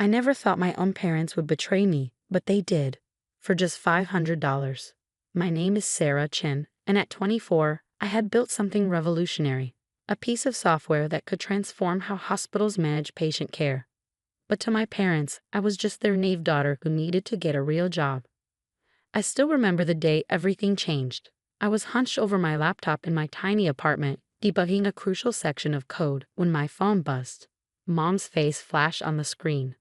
I never thought my own parents would betray me, but they did. For just $500. My name is Sarah Chin, and at 24, I had built something revolutionary. A piece of software that could transform how hospitals manage patient care. But to my parents, I was just their naive daughter who needed to get a real job. I still remember the day everything changed. I was hunched over my laptop in my tiny apartment, debugging a crucial section of code when my phone buzzed. Mom's face flashed on the screen.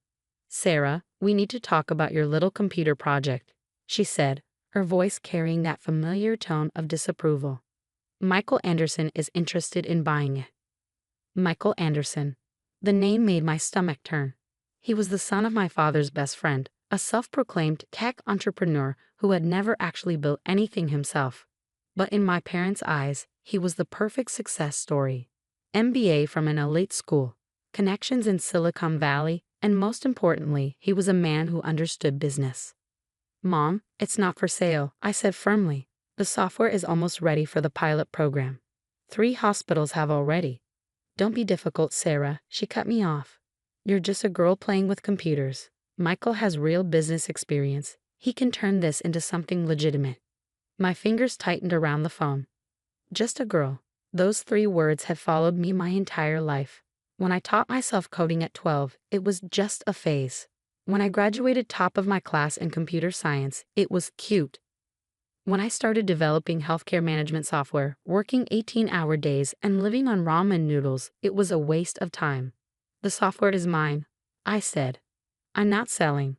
"Sarah, we need to talk about your little computer project," she said, her voice carrying that familiar tone of disapproval. "Michael Anderson is interested in buying it." Michael Anderson. The name made my stomach turn. He was the son of my father's best friend, a self-proclaimed tech entrepreneur who had never actually built anything himself. But in my parents' eyes, he was the perfect success story. MBA from an elite school, connections in Silicon Valley, and most importantly, he was a man who understood business. "Mom, it's not for sale," I said firmly. "The software is almost ready for the pilot program. 3 hospitals have already." "Don't be difficult, Sarah," she cut me off. "You're just a girl playing with computers. Michael has real business experience. He can turn this into something legitimate." My fingers tightened around the phone. Just a girl. Those 3 words had followed me my entire life. When I taught myself coding at 12, it was just a phase. When I graduated top of my class in computer science, it was cute. When I started developing healthcare management software, working 18-hour days and living on ramen noodles, it was a waste of time. "The software is mine," I said. "I'm not selling."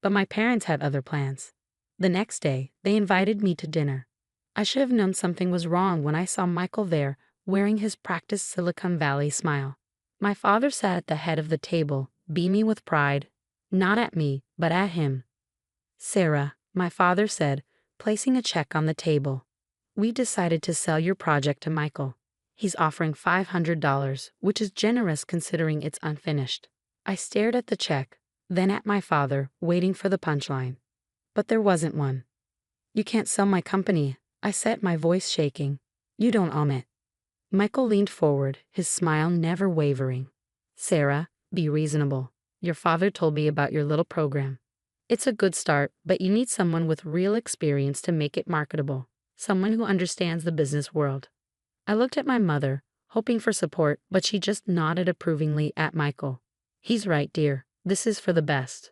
But my parents had other plans. The next day, they invited me to dinner. I should have known something was wrong when I saw Michael there, wearing his practiced Silicon Valley smile. My father sat at the head of the table, beaming with pride. Not at me, but at him. "Sarah," my father said, placing a check on the table. "We decided to sell your project to Michael. He's offering $500, which is generous considering it's unfinished." I stared at the check, then at my father, waiting for the punchline. But there wasn't one. "You can't sell my company," I said, my voice shaking. "You don't own it." Michael leaned forward, his smile never wavering. "Sarah, be reasonable. Your father told me about your little program. It's a good start, but you need someone with real experience to make it marketable. Someone who understands the business world." I looked at my mother, hoping for support, but she just nodded approvingly at Michael. "He's right, dear. This is for the best."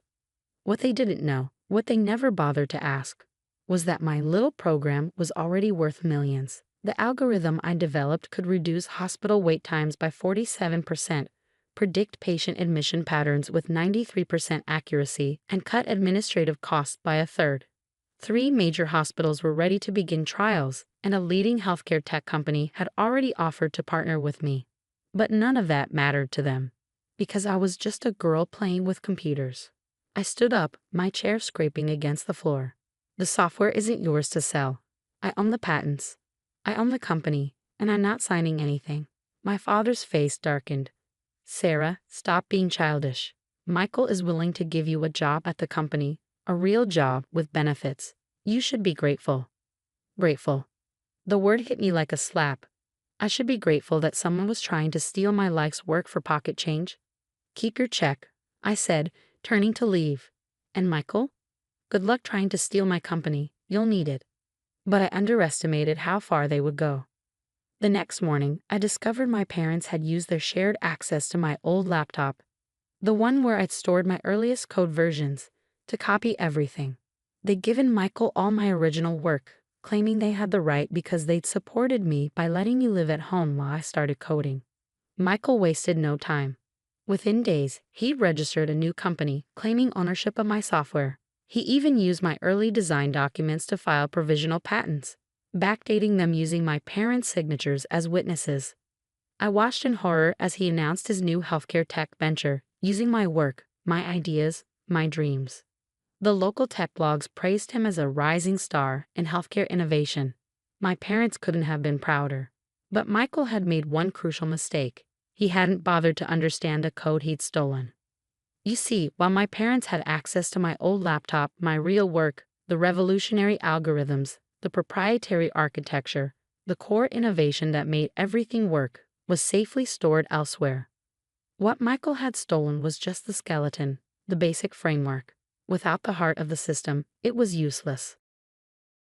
What they didn't know, what they never bothered to ask, was that my little program was already worth millions. The algorithm I developed could reduce hospital wait times by 47%, predict patient admission patterns with 93% accuracy, and cut administrative costs by a third. 3 major hospitals were ready to begin trials, and a leading healthcare tech company had already offered to partner with me. But none of that mattered to them, because I was just a girl playing with computers. I stood up, my chair scraping against the floor. "The software isn't yours to sell. I own the patents. I own the company, and I'm not signing anything." My father's face darkened. "Sarah, stop being childish. Michael is willing to give you a job at the company, a real job with benefits. You should be grateful." Grateful. The word hit me like a slap. I should be grateful that someone was trying to steal my life's work for pocket change. "Keep your check," I said, turning to leave. "And Michael? Good luck trying to steal my company. You'll need it." But I underestimated how far they would go. The next morning, I discovered my parents had used their shared access to my old laptop, the one where I'd stored my earliest code versions, to copy everything. They'd given Michael all my original work, claiming they had the right because they'd supported me by letting me live at home while I started coding. Michael wasted no time. Within days, he'd registered a new company, claiming ownership of my software. He even used my early design documents to file provisional patents, backdating them using my parents' signatures as witnesses. I watched in horror as he announced his new healthcare tech venture, using my work, my ideas, my dreams. The local tech blogs praised him as a rising star in healthcare innovation. My parents couldn't have been prouder. But Michael had made one crucial mistake. He hadn't bothered to understand the code he'd stolen. You see, while my parents had access to my old laptop, my real work, the revolutionary algorithms, the proprietary architecture, the core innovation that made everything work, was safely stored elsewhere. What Michael had stolen was just the skeleton, the basic framework. Without the heart of the system, it was useless.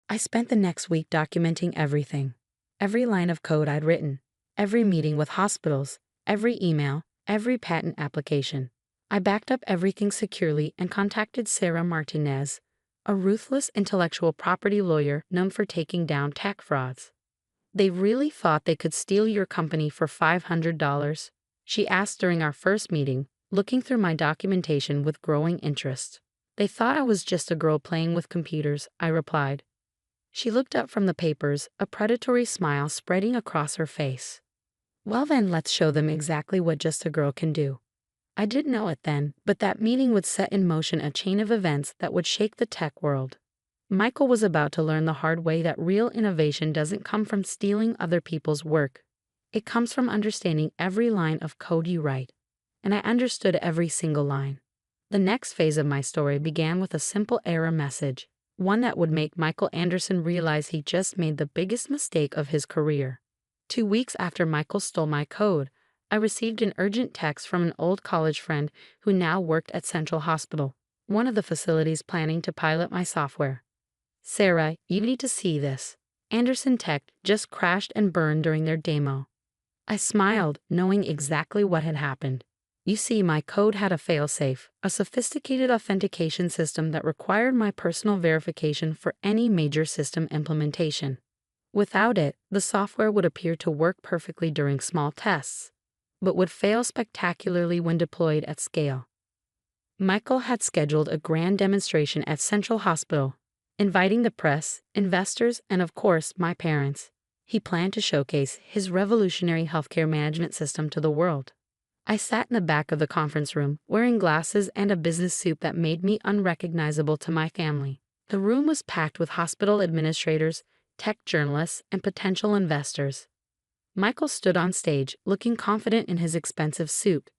I spent the next week documenting everything. Every line of code I'd written, every meeting with hospitals, every email, every patent application. I backed up everything securely and contacted Sarah Martinez, a ruthless intellectual property lawyer known for taking down tech frauds. "They really thought they could steal your company for $500? She asked during our first meeting, looking through my documentation with growing interest. "They thought I was just a girl playing with computers," I replied. She looked up from the papers, a predatory smile spreading across her face. "Well then, let's show them exactly what just a girl can do." I didn't know it then, but that meeting would set in motion a chain of events that would shake the tech world. Michael was about to learn the hard way that real innovation doesn't come from stealing other people's work. It comes from understanding every line of code you write. And I understood every single line. The next phase of my story began with a simple error message, one that would make Michael Anderson realize he just made the biggest mistake of his career. 2 weeks after Michael stole my code, I received an urgent text from an old college friend who now worked at Central Hospital, one of the facilities planning to pilot my software. "Sarah, you need to see this. Anderson Tech just crashed and burned during their demo." I smiled, knowing exactly what had happened. You see, my code had a failsafe, a sophisticated authentication system that required my personal verification for any major system implementation. Without it, the software would appear to work perfectly during small tests, but would fail spectacularly when deployed at scale. Michael had scheduled a grand demonstration at Central Hospital, inviting the press, investors, and of course, my parents. He planned to showcase his revolutionary healthcare management system to the world. I sat in the back of the conference room, wearing glasses and a business suit that made me unrecognizable to my family. The room was packed with hospital administrators, tech journalists, and potential investors. Michael stood on stage, looking confident in his expensive suit.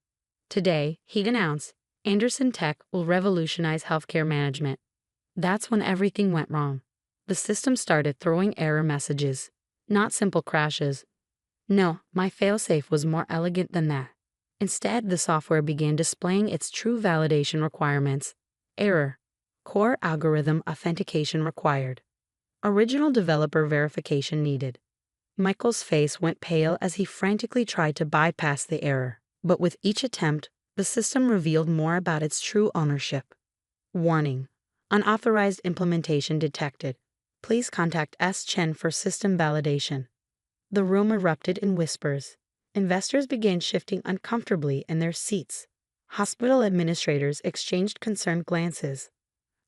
"Today," he announced, "Anderson Tech will revolutionize healthcare management." That's when everything went wrong. The system started throwing error messages. Not simple crashes. No, my failsafe was more elegant than that. Instead, the software began displaying its true validation requirements. Error. Core algorithm authentication required. Original developer verification needed. Michael's face went pale as he frantically tried to bypass the error, but with each attempt, the system revealed more about its true ownership. Warning. Unauthorized implementation detected. Please contact S. Chen for system validation. The room erupted in whispers. Investors began shifting uncomfortably in their seats. Hospital administrators exchanged concerned glances.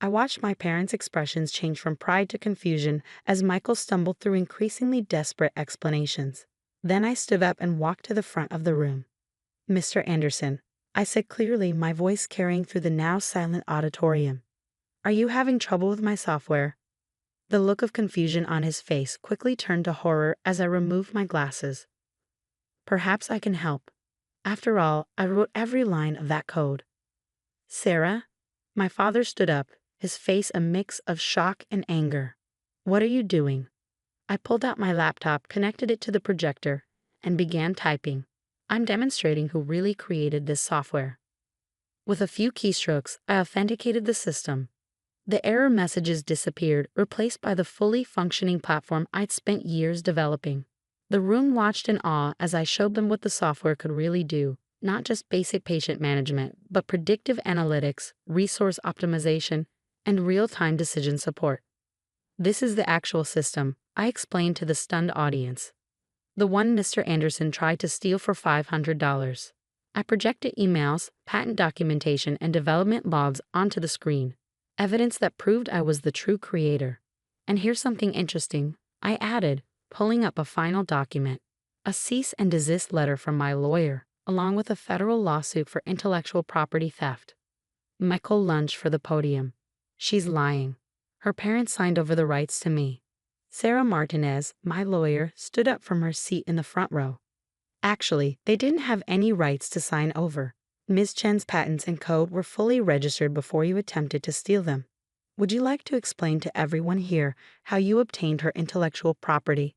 I watched my parents' expressions change from pride to confusion as Michael stumbled through increasingly desperate explanations. Then I stood up and walked to the front of the room. "Mr. Anderson," I said clearly, my voice carrying through the now silent auditorium. "Are you having trouble with my software?" The look of confusion on his face quickly turned to horror as I removed my glasses. "Perhaps I can help. After all, I wrote every line of that code." "Sarah?" My father stood up, his face a mix of shock and anger. "What are you doing?" I pulled out my laptop, connected it to the projector, and began typing. "I'm demonstrating who really created this software." With a few keystrokes, I authenticated the system. The error messages disappeared, replaced by the fully functioning platform I'd spent years developing. The room watched in awe as I showed them what the software could really do, not just basic patient management, but predictive analytics, resource optimization, and real-time decision support. "This is the actual system," I explained to the stunned audience. "The one Mr. Anderson tried to steal for $500. I projected emails, patent documentation, and development logs onto the screen, evidence that proved I was the true creator. And here's something interesting, I added, pulling up a final document, a cease and desist letter from my lawyer, along with a federal lawsuit for intellectual property theft. Michael lunged for the podium. "She's lying. Her parents signed over the rights to me." Sarah Martinez, my lawyer, stood up from her seat in the front row. "Actually, they didn't have any rights to sign over. Ms. Chen's patents and code were fully registered before you attempted to steal them. Would you like to explain to everyone here how you obtained her intellectual property?"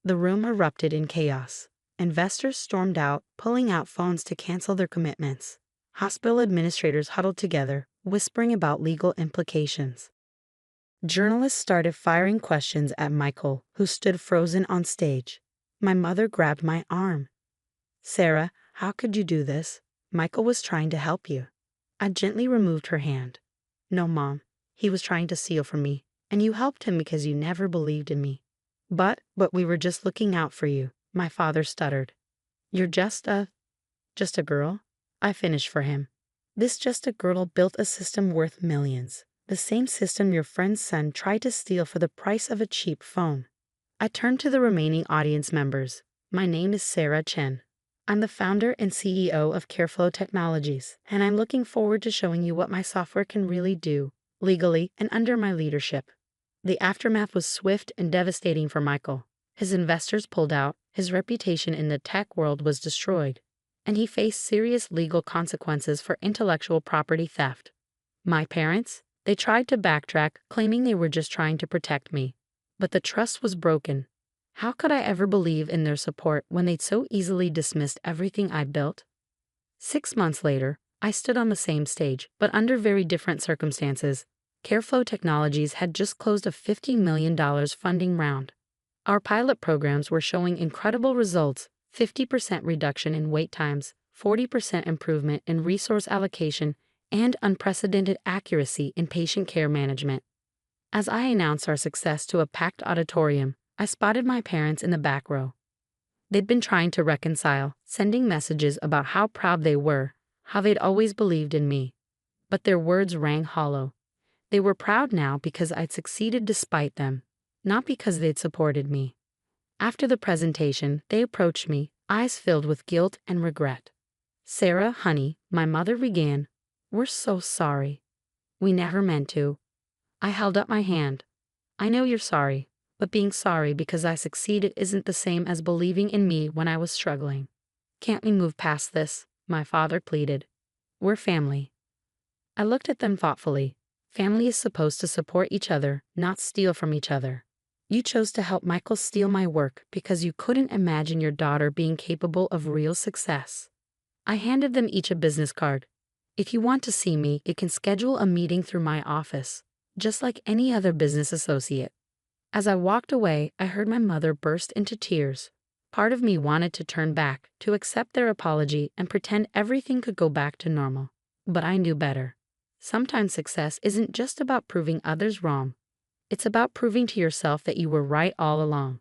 The room erupted in chaos. Investors stormed out, pulling out phones to cancel their commitments. Hospital administrators huddled together, whispering about legal implications. Journalists started firing questions at Michael, who stood frozen on stage. My mother grabbed my arm. "Sarah, how could you do this? Michael was trying to help you." I gently removed her hand. "No, Mom. He was trying to steal from me, and you helped him because you never believed in me." But we were just looking out for you," my father stuttered. "You're just a girl?" I finished for him. "This just a girl built a system worth millions. The same system your friend's son tried to steal for the price of a cheap phone." I turned to the remaining audience members. "My name is Sarah Chen. I'm the founder and CEO of Careflow Technologies, and I'm looking forward to showing you what my software can really do, legally and under my leadership." The aftermath was swift and devastating for Michael. His investors pulled out, his reputation in the tech world was destroyed, and he faced serious legal consequences for intellectual property theft. My parents? They tried to backtrack, claiming they were just trying to protect me. But the trust was broken. How could I ever believe in their support when they'd so easily dismissed everything I built? 6 months later, I stood on the same stage, but under very different circumstances. Careflow Technologies had just closed a $50 million funding round. Our pilot programs were showing incredible results: 50% reduction in wait times, 40% improvement in resource allocation, and unprecedented accuracy in patient care management. As I announced our success to a packed auditorium, I spotted my parents in the back row. They'd been trying to reconcile, sending messages about how proud they were, how they'd always believed in me. But their words rang hollow. They were proud now because I'd succeeded despite them, not because they'd supported me. After the presentation, they approached me, eyes filled with guilt and regret. "Sarah, honey," my mother began, "we're so sorry. We never meant to." I held up my hand. "I know you're sorry, but being sorry because I succeeded isn't the same as believing in me when I was struggling. Can't we move past this?" my father pleaded. "We're family." I looked at them thoughtfully. Family is supposed to support each other, not steal from each other. You chose to help Michael steal my work because you couldn't imagine your daughter being capable of real success. I handed them each a business card. "If you want to see me, you can schedule a meeting through my office, just like any other business associate." As I walked away, I heard my mother burst into tears. Part of me wanted to turn back, to accept their apology and pretend everything could go back to normal. But I knew better. Sometimes success isn't just about proving others wrong. It's about proving to yourself that you were right all along.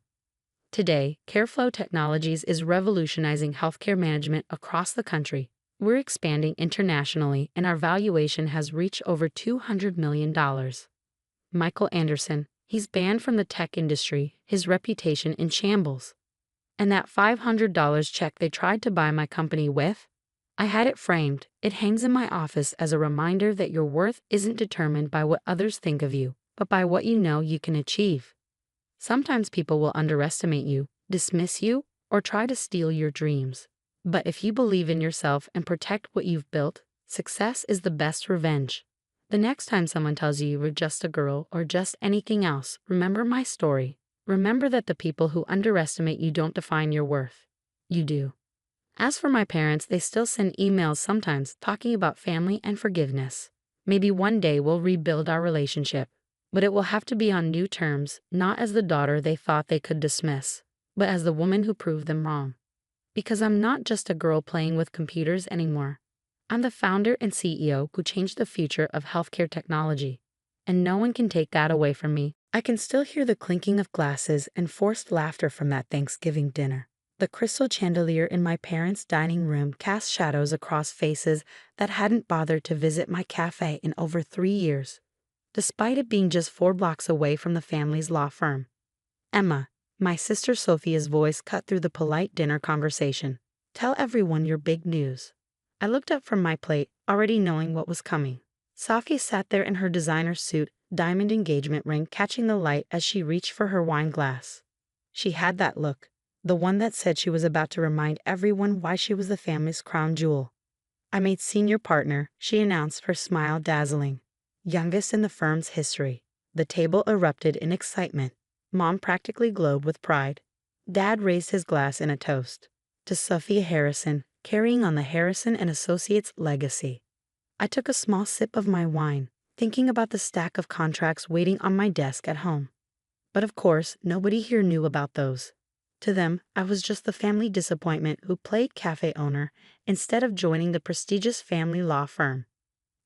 Today, Careflow Technologies is revolutionizing healthcare management across the country. We're expanding internationally, and our valuation has reached over $200 million. Michael Anderson, he's banned from the tech industry, his reputation in shambles. And that $500 check they tried to buy my company with? I had it framed. It hangs in my office as a reminder that your worth isn't determined by what others think of you, but by what you know you can achieve. Sometimes people will underestimate you, dismiss you, or try to steal your dreams. But if you believe in yourself and protect what you've built, success is the best revenge. The next time someone tells you you're just a girl or just anything else, remember my story. Remember that the people who underestimate you don't define your worth. You do. As for my parents, they still send emails sometimes talking about family and forgiveness. Maybe one day we'll rebuild our relationship, but it will have to be on new terms, not as the daughter they thought they could dismiss, but as the woman who proved them wrong. Because I'm not just a girl playing with computers anymore. I'm the founder and CEO who changed the future of healthcare technology, and no one can take that away from me. I can still hear the clinking of glasses and forced laughter from that Thanksgiving dinner. The crystal chandelier in my parents' dining room cast shadows across faces that hadn't bothered to visit my cafe in over 3 years, despite it being just 4 blocks away from the family's law firm. "Emma," my sister Sophia's voice cut through the polite dinner conversation. "Tell everyone your big news." I looked up from my plate, already knowing what was coming. Sophie sat there in her designer suit, diamond engagement ring catching the light as she reached for her wine glass. She had that look. The one that said she was about to remind everyone why she was the family's crown jewel. "I made senior partner," she announced, her smile dazzling. "Youngest in the firm's history." The table erupted in excitement. Mom practically glowed with pride. Dad raised his glass in a toast. "To Sophia Harrison, carrying on the Harrison and Associates legacy. I took a small sip of my wine, thinking about the stack of contracts waiting on my desk at home. But of course, nobody here knew about those. To them, I was just the family disappointment who played cafe owner instead of joining the prestigious family law firm.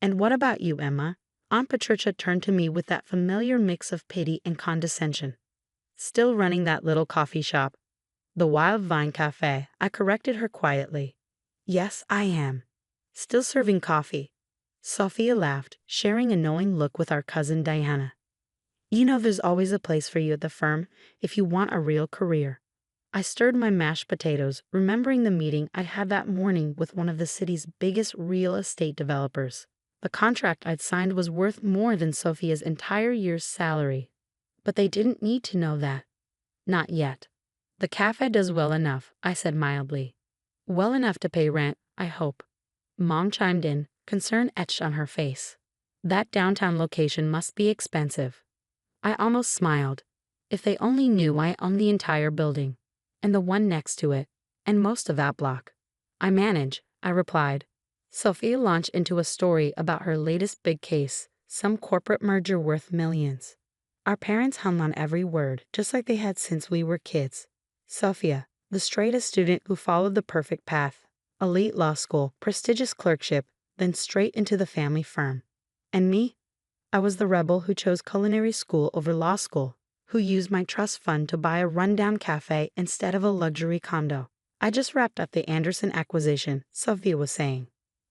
"And what about you, Emma?" Aunt Patricia turned to me with that familiar mix of pity and condescension. "Still running that little coffee shop?" "The Wild Vine Cafe," I corrected her quietly. "Yes, I am. Still serving coffee." Sophia laughed, sharing a knowing look with our cousin Diana. "You know there's always a place for you at the firm if you want a real career." I stirred my mashed potatoes, remembering the meeting I'd had that morning with one of the city's biggest real estate developers. The contract I'd signed was worth more than Sophia's entire year's salary. But they didn't need to know that. Not yet. "The cafe does well enough," I said mildly. "Well enough to pay rent, I hope." Mom chimed in, concern etched on her face. "That downtown location must be expensive." I almost smiled. If they only knew I owned the entire building, and the one next to it, and most of that block. "I manage," I replied. Sophia launched into a story about her latest big case, some corporate merger worth millions. Our parents hung on every word, just like they had since we were kids. Sophia, the straightest student who followed the perfect path. Elite law school, prestigious clerkship, then straight into the family firm. And me? I was the rebel who chose culinary school over law school, who used my trust fund to buy a rundown cafe instead of a luxury condo. "I just wrapped up the Anderson acquisition," Sophia was saying.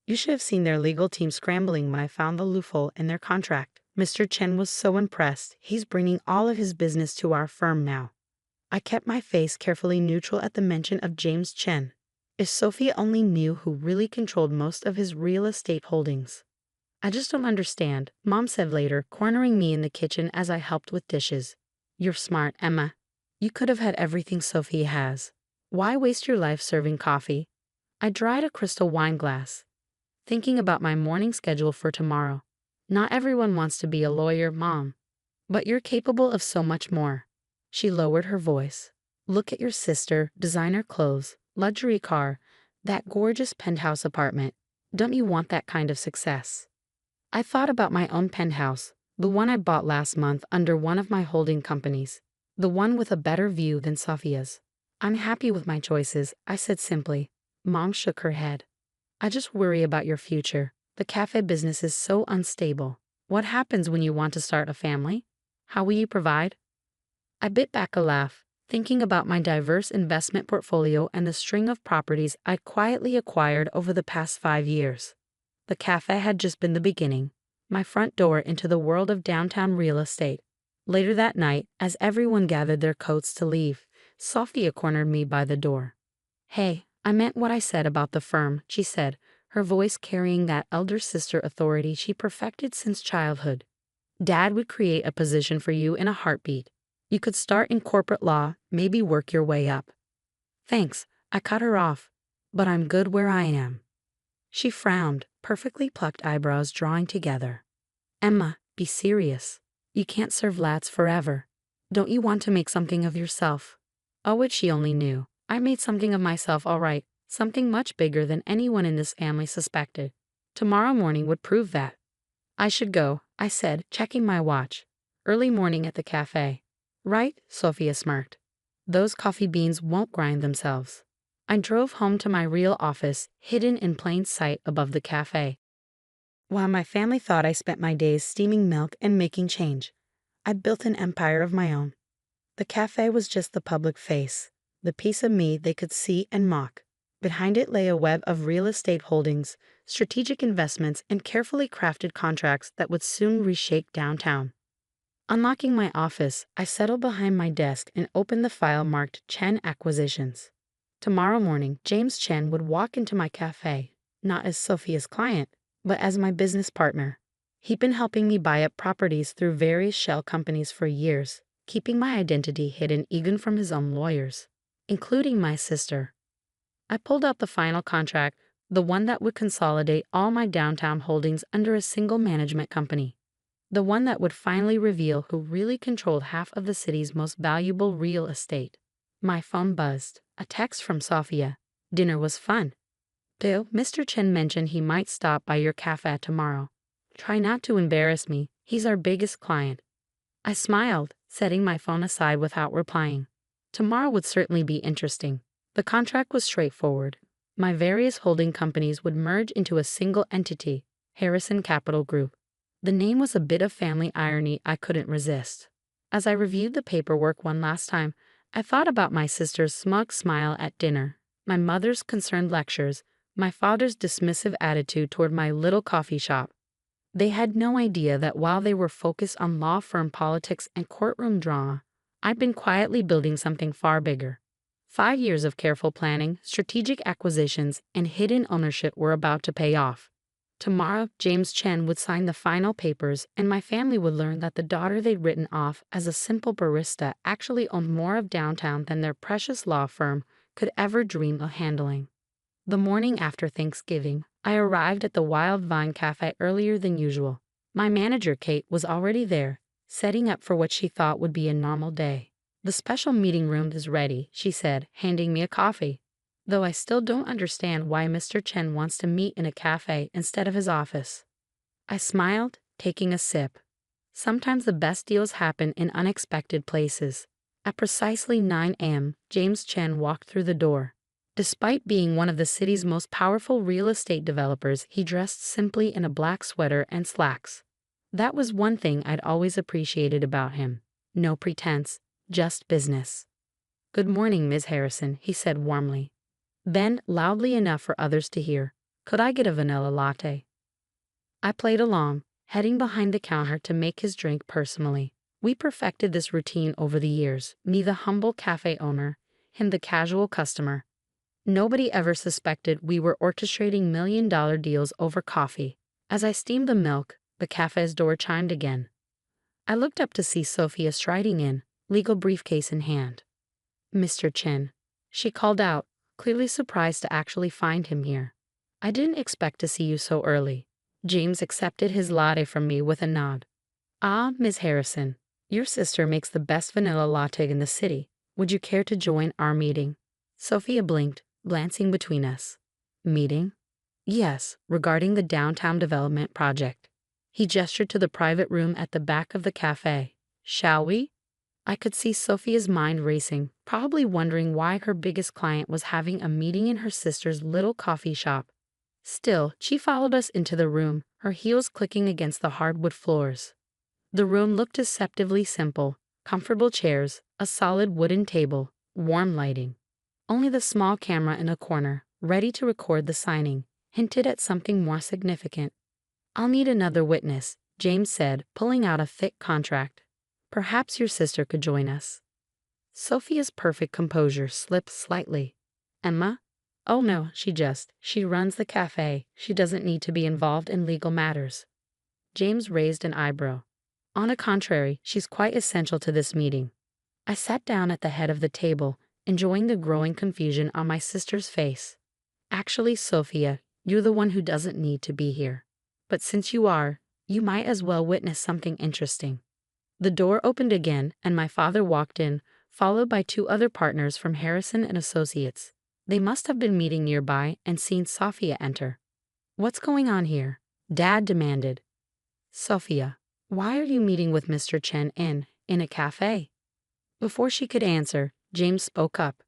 "You should have seen their legal team scrambling when I found the loophole in their contract. Mr. Chen was so impressed, he's bringing all of his business to our firm now." I kept my face carefully neutral at the mention of James Chen. If Sophia only knew who really controlled most of his real estate holdings. "I just don't understand," Mom said later, cornering me in the kitchen as I helped with dishes. "You're smart, Emma. You could have had everything Sophia has. Why waste your life serving coffee?" I dried a crystal wine glass, thinking about my morning schedule for tomorrow. "Not everyone wants to be a lawyer, Mom. But you're capable of so much more." She lowered her voice. "Look at your sister, designer clothes, luxury car, that gorgeous penthouse apartment. Don't you want that kind of success?" I thought about my own penthouse, the one I bought last month under one of my holding companies, the one with a better view than Sophia's. "I'm happy with my choices," I said simply. Mom shook her head. "I just worry about your future. The cafe business is so unstable. What happens when you want to start a family? How will you provide?" I bit back a laugh, thinking about my diverse investment portfolio and the string of properties I'd quietly acquired over the past 5 years. The cafe had just been the beginning, my front door into the world of downtown real estate. Later that night, as everyone gathered their coats to leave, Sophia cornered me by the door. "Hey, I meant what I said about the firm," she said, her voice carrying that elder sister authority she perfected since childhood. "Dad would create a position for you in a heartbeat. You could start in corporate law, maybe work your way up." "Thanks," I cut her off, "but I'm good where I am." She frowned, perfectly plucked eyebrows drawing together. "Emma, be serious. You can't serve lads forever. Don't you want to make something of yourself?" Oh, if she only knew. I made something of myself all right, something much bigger than anyone in this family suspected. Tomorrow morning would prove that. "I should go," I said, checking my watch. "Early morning at the cafe." "Right," Sophia smirked. "Those coffee beans won't grind themselves." I drove home to my real office, hidden in plain sight above the cafe. While my family thought I spent my days steaming milk and making change, I built an empire of my own. The cafe was just the public face, the piece of me they could see and mock. Behind it lay a web of real estate holdings, strategic investments, and carefully crafted contracts that would soon reshape downtown. Unlocking my office, I settled behind my desk and opened the file marked Chen Acquisitions. Tomorrow morning, James Chen would walk into my cafe, not as Sophia's client, but as my business partner. He'd been helping me buy up properties through various shell companies for years, keeping my identity hidden even from his own lawyers, including my sister. I pulled out the final contract, the one that would consolidate all my downtown holdings under a single management company. The one that would finally reveal who really controlled half of the city's most valuable real estate. My phone buzzed. A text from Sophia. Dinner was fun. Dale, Mr. Chen mentioned he might stop by your cafe tomorrow. Try not to embarrass me, he's our biggest client. I smiled, setting my phone aside without replying. Tomorrow would certainly be interesting. The contract was straightforward. My various holding companies would merge into a single entity, Harrison Capital Group. The name was a bit of family irony I couldn't resist. As I reviewed the paperwork one last time, I thought about my sister's smug smile at dinner, my mother's concerned lectures, my father's dismissive attitude toward my little coffee shop. They had no idea that while they were focused on law firm politics and courtroom drama, I'd been quietly building something far bigger. 5 years of careful planning, strategic acquisitions, and hidden ownership were about to pay off. Tomorrow, James Chen would sign the final papers, and my family would learn that the daughter they'd written off as a simple barista actually owned more of downtown than their precious law firm could ever dream of handling. The morning after Thanksgiving, I arrived at the Wild Vine Cafe earlier than usual. My manager, Kate, was already there, setting up for what she thought would be a normal day. "The special meeting room is ready," she said, handing me a coffee. Though I still don't understand why Mr. Chen wants to meet in a cafe instead of his office. I smiled, taking a sip. Sometimes the best deals happen in unexpected places. At precisely 9 a.m., James Chen walked through the door. Despite being one of the city's most powerful real estate developers, he dressed simply in a black sweater and slacks. That was one thing I'd always appreciated about him. No pretense, just business. "Good morning, Ms. Harrison," he said warmly. Then, loudly enough for others to hear, "Could I get a vanilla latte?" I played along, heading behind the counter to make his drink personally. We perfected this routine over the years, me the humble cafe owner, him the casual customer. Nobody ever suspected we were orchestrating million-dollar deals over coffee. As I steamed the milk, the cafe's door chimed again. I looked up to see Sophia striding in, legal briefcase in hand. "Mr. Chen," she called out, clearly surprised to actually find him here. "I didn't expect to see you so early." James accepted his latte from me with a nod. "Ah, Ms. Harrison, your sister makes the best vanilla latte in the city. Would you care to join our meeting?" Sophia blinked, glancing between us. "Meeting?" "Yes, regarding the downtown development project." He gestured to the private room at the back of the cafe. "Shall we?" I could see Sophia's mind racing, probably wondering why her biggest client was having a meeting in her sister's little coffee shop. Still, she followed us into the room, her heels clicking against the hardwood floors. The room looked deceptively simple: comfortable chairs, a solid wooden table, warm lighting. Only the small camera in a corner, ready to record the signing, hinted at something more significant. "I'll need another witness," James said, pulling out a thick contract. "Perhaps your sister could join us." Sophia's perfect composure slipped slightly. "Emma?" "Oh no, she runs the cafe. She doesn't need to be involved in legal matters." James raised an eyebrow. "On the contrary, she's quite essential to this meeting." I sat down at the head of the table, enjoying the growing confusion on my sister's face. "Actually, Sophia, you're the one who doesn't need to be here. But since you are, you might as well witness something interesting." The door opened again, and my father walked in, followed by 2 other partners from Harrison and Associates. They must have been meeting nearby and seen Sophia enter. "What's going on here?" Dad demanded. "Sophia, why are you meeting with Mr. Chen in a cafe?" Before she could answer, James spoke up.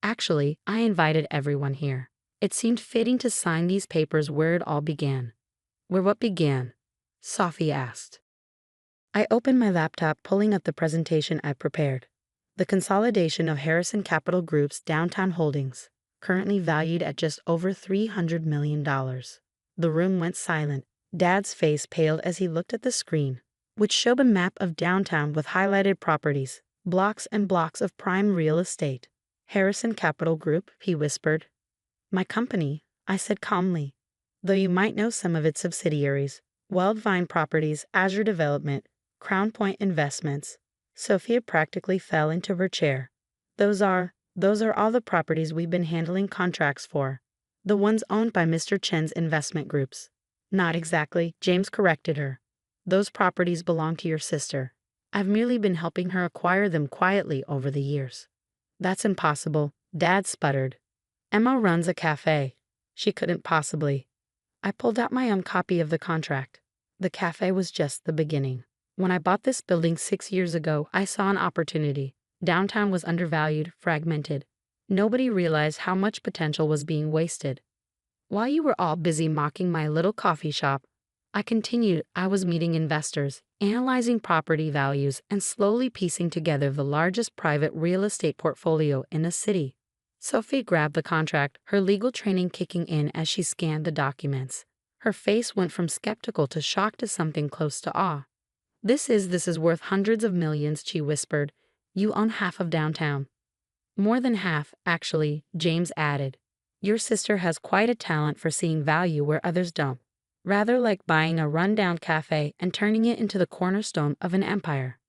"Actually, I invited everyone here. It seemed fitting to sign these papers where it all began." "Where what began?" Sophia asked. I opened my laptop, pulling up the presentation I prepared. The consolidation of Harrison Capital Group's downtown holdings, currently valued at just over $300 million. The room went silent. Dad's face paled as he looked at the screen, which showed a map of downtown with highlighted properties, blocks and blocks of prime real estate. "Harrison Capital Group," he whispered. "My company," I said calmly, "though you might know some of its subsidiaries: Wild Vine Properties, Azure Development, Crown Point Investments." Sophia practically fell into her chair. Those are all the properties we've been handling contracts for. The ones owned by Mr. Chen's investment groups." "Not exactly," James corrected her. "Those properties belong to your sister. I've merely been helping her acquire them quietly over the years." "That's impossible," Dad sputtered. "Emma runs a cafe." She couldn't possibly. I pulled out my own copy of the contract. The cafe was just the beginning. When I bought this building 6 years ago, I saw an opportunity. Downtown was undervalued, fragmented. Nobody realized how much potential was being wasted. While you were all busy mocking my little coffee shop, I continued. I was meeting investors, analyzing property values, and slowly piecing together the largest private real estate portfolio in the city. Sophie grabbed the contract, her legal training kicking in as she scanned the documents. Her face went from skeptical to shocked to something close to awe. This is worth hundreds of millions, she whispered. You own half of downtown. More than half, actually, James added. Your sister has quite a talent for seeing value where others don't. Rather like buying a rundown cafe and turning it into the cornerstone of an empire.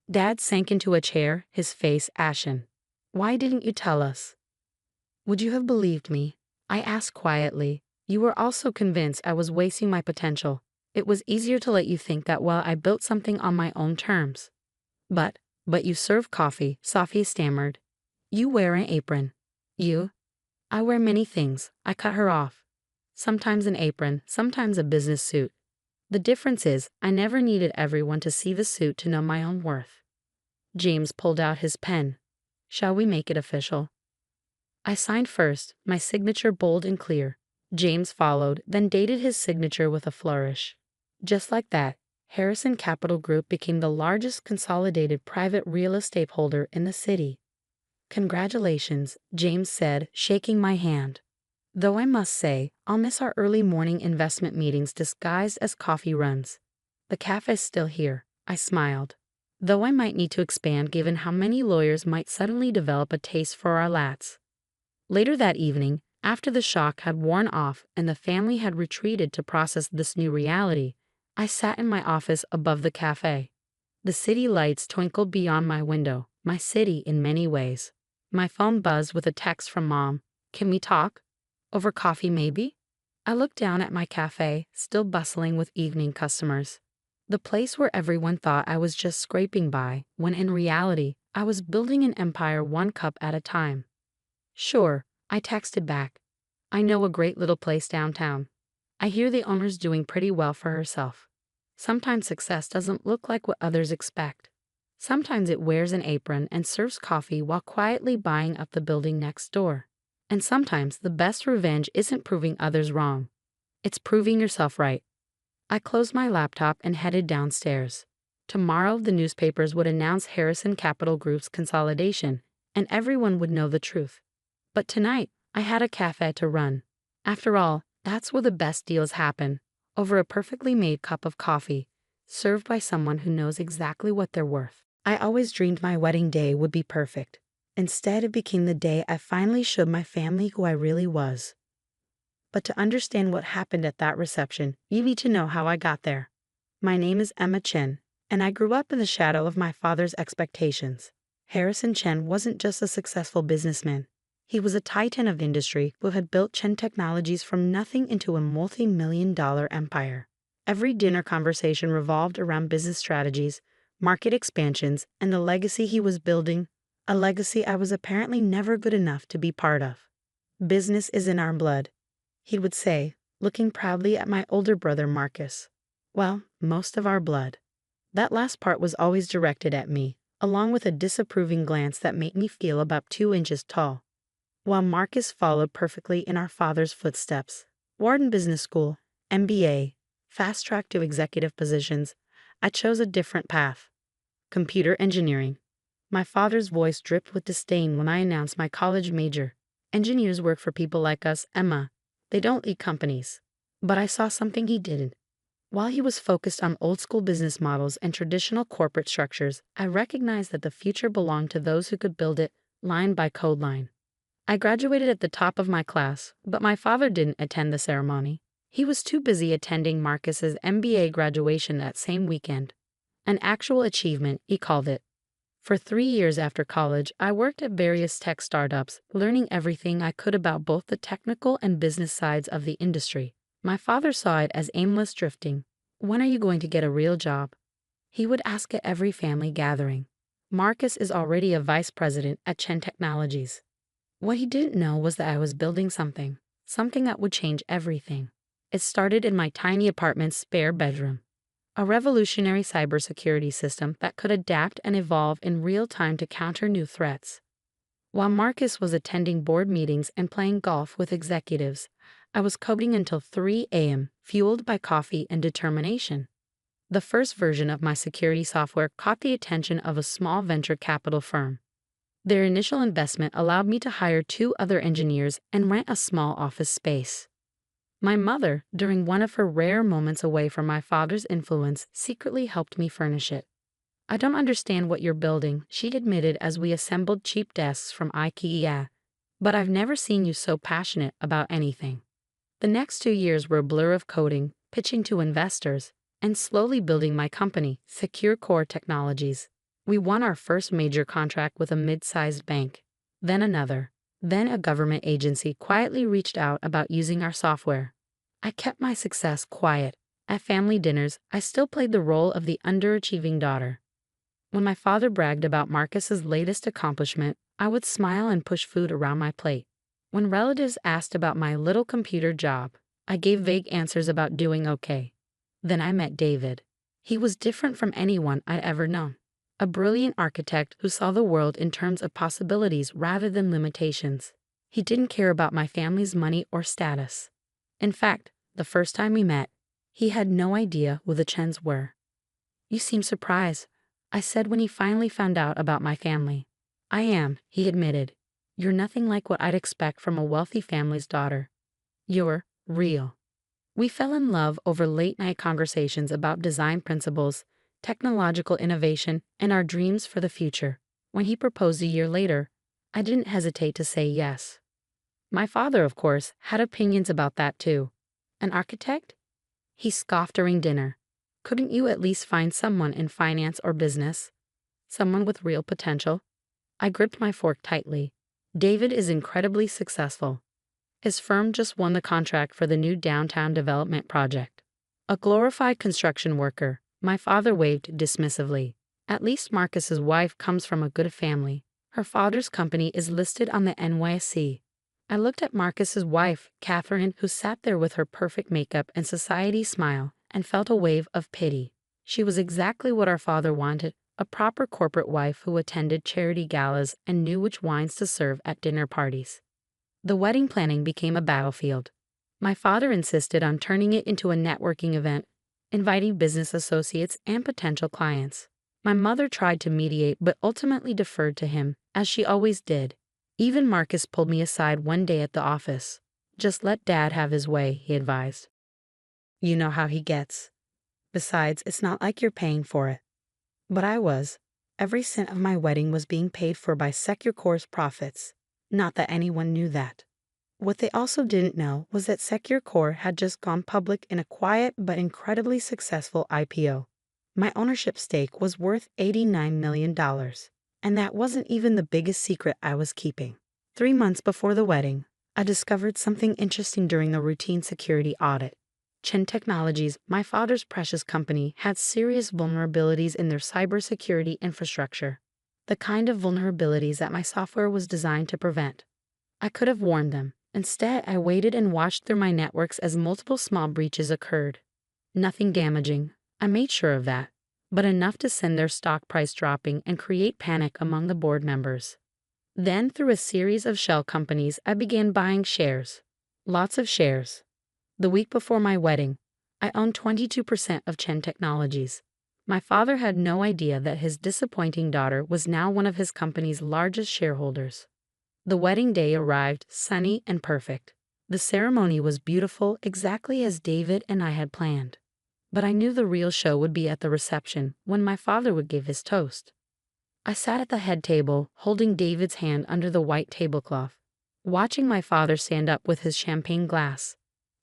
Dad sank into a chair, his face ashen. Why didn't you tell us? Would you have believed me? I asked quietly. You were also convinced I was wasting my potential. It was easier to let you think that while I built something on my own terms. But you serve coffee, Sophie stammered. You wear an apron. You? I wear many things, I cut her off. Sometimes an apron, sometimes a business suit. The difference is, I never needed everyone to see the suit to know my own worth. James pulled out his pen. Shall we make it official? I signed first, my signature bold and clear. James followed, then dated his signature with a flourish. Just like that, Harrison Capital Group became the largest consolidated private real estate holder in the city. Congratulations, James said, shaking my hand. Though I must say, I'll miss our early morning investment meetings disguised as coffee runs. The cafe's still here, I smiled. Though I might need to expand given how many lawyers might suddenly develop a taste for our lats. Later that evening, after the shock had worn off and the family had retreated to process this new reality, I sat in my office above the cafe. The city lights twinkled beyond my window, my city in many ways. My phone buzzed with a text from Mom. Can we talk? Over coffee, maybe? I looked down at my cafe, still bustling with evening customers. The place where everyone thought I was just scraping by, when in reality, I was building an empire one cup at a time. Sure, I texted back. I know a great little place downtown. I hear the owner's doing pretty well for herself. Sometimes success doesn't look like what others expect. Sometimes it wears an apron and serves coffee while quietly buying up the building next door. And sometimes the best revenge isn't proving others wrong. It's proving yourself right. I closed my laptop and headed downstairs. Tomorrow the newspapers would announce Harrison Capital Group's consolidation, and everyone would know the truth. But tonight, I had a cafe to run. After all, that's where the best deals happen, over a perfectly made cup of coffee, served by someone who knows exactly what they're worth. I always dreamed my wedding day would be perfect. Instead, it became the day I finally showed my family who I really was. But to understand what happened at that reception, you need to know how I got there. My name is Emma Chen, and I grew up in the shadow of my father's expectations. Harrison Chen wasn't just a successful businessman. He was a titan of industry who had built Chen Technologies from nothing into a multi-million-dollar empire. Every dinner conversation revolved around business strategies, market expansions, and the legacy he was building, a legacy I was apparently never good enough to be part of. Business is in our blood, he would say, looking proudly at my older brother Marcus. Well, most of our blood. That last part was always directed at me, along with a disapproving glance that made me feel about 2 inches tall. While Marcus followed perfectly in our father's footsteps, Wharton Business School, MBA, fast track to executive positions, I chose a different path. Computer engineering. My father's voice dripped with disdain when I announced my college major. Engineers work for people like us, Emma. They don't lead companies. But I saw something he didn't. While he was focused on old-school business models and traditional corporate structures, I recognized that the future belonged to those who could build it line by code line. I graduated at the top of my class, but my father didn't attend the ceremony. He was too busy attending Marcus's MBA graduation that same weekend. An actual achievement, he called it. For 3 years after college, I worked at various tech startups, learning everything I could about both the technical and business sides of the industry. My father saw it as aimless drifting. When are you going to get a real job? He would ask at every family gathering. Marcus is already a vice president at Chen Technologies. What he didn't know was that I was building something something that would change everything. It started in my tiny apartment's spare bedroom. A revolutionary cybersecurity system that could adapt and evolve in real time to counter new threats. While Marcus was attending board meetings and playing golf with executives, I was coding until 3 a.m., fueled by coffee and determination. The first version of my security software caught the attention of a small venture capital firm. Their initial investment allowed me to hire 2 other engineers and rent a small office space. My mother, during one of her rare moments away from my father's influence, secretly helped me furnish it. "I don't understand what you're building," she admitted as we assembled cheap desks from IKEA, "but I've never seen you so passionate about anything." The next 2 years were a blur of coding, pitching to investors, and slowly building my company, Secure Core Technologies. We won our first major contract with a mid-sized bank, then another. Then a government agency quietly reached out about using our software. I kept my success quiet. At family dinners, I still played the role of the underachieving daughter. When my father bragged about Marcus's latest accomplishment, I would smile and push food around my plate. When relatives asked about my little computer job, I gave vague answers about doing okay. Then I met David. He was different from anyone I'd ever known. A brilliant architect who saw the world in terms of possibilities rather than limitations. He didn't care about my family's money or status. In fact, the first time we met, he had no idea who the Chens were. "You seem surprised," I said when he finally found out about my family. "I am," he admitted. "You're nothing like what I'd expect from a wealthy family's daughter. You're real." We fell in love over late-night conversations about design principles, technological innovation, and our dreams for the future. When he proposed a year later, I didn't hesitate to say yes. My father, of course, had opinions about that too. "An architect?" He scoffed during dinner. "Couldn't you at least find someone in finance or business? Someone with real potential?" I gripped my fork tightly. David is incredibly successful. His firm just won the contract for the new downtown development project. A glorified construction worker, my father waved dismissively. "At least Marcus's wife comes from a good family. Her father's company is listed on the NYSE." I looked at Marcus's wife, Catherine, who sat there with her perfect makeup and society smile, and felt a wave of pity. She was exactly what our father wanted, a proper corporate wife who attended charity galas and knew which wines to serve at dinner parties. The wedding planning became a battlefield. My father insisted on turning it into a networking event, inviting business associates and potential clients. My mother tried to mediate but ultimately deferred to him, as she always did. Even Marcus pulled me aside one day at the office. "Just let Dad have his way," he advised. "You know how he gets. Besides, it's not like you're paying for it." But I was. Every cent of my wedding was being paid for by Secure Core's profits. Not that anyone knew that. What they also didn't know was that Secure Core had just gone public in a quiet but incredibly successful IPO. My ownership stake was worth $89 million, and that wasn't even the biggest secret I was keeping. 3 months before the wedding, I discovered something interesting during the routine security audit. Chen Technologies, my father's precious company, had serious vulnerabilities in their cybersecurity infrastructure. The kind of vulnerabilities that my software was designed to prevent. I could have warned them. Instead, I waited and watched through my networks as multiple small breaches occurred. Nothing damaging, I made sure of that, but enough to send their stock price dropping and create panic among the board members. Then, through a series of shell companies, I began buying shares. Lots of shares. The week before my wedding, I owned 22% of Chen Technologies. My father had no idea that his disappointing daughter was now one of his company's largest shareholders. The wedding day arrived sunny and perfect. The ceremony was beautiful, exactly as David and I had planned. But I knew the real show would be at the reception, when my father would give his toast. I sat at the head table, holding David's hand under the white tablecloth, watching my father stand up with his champagne glass.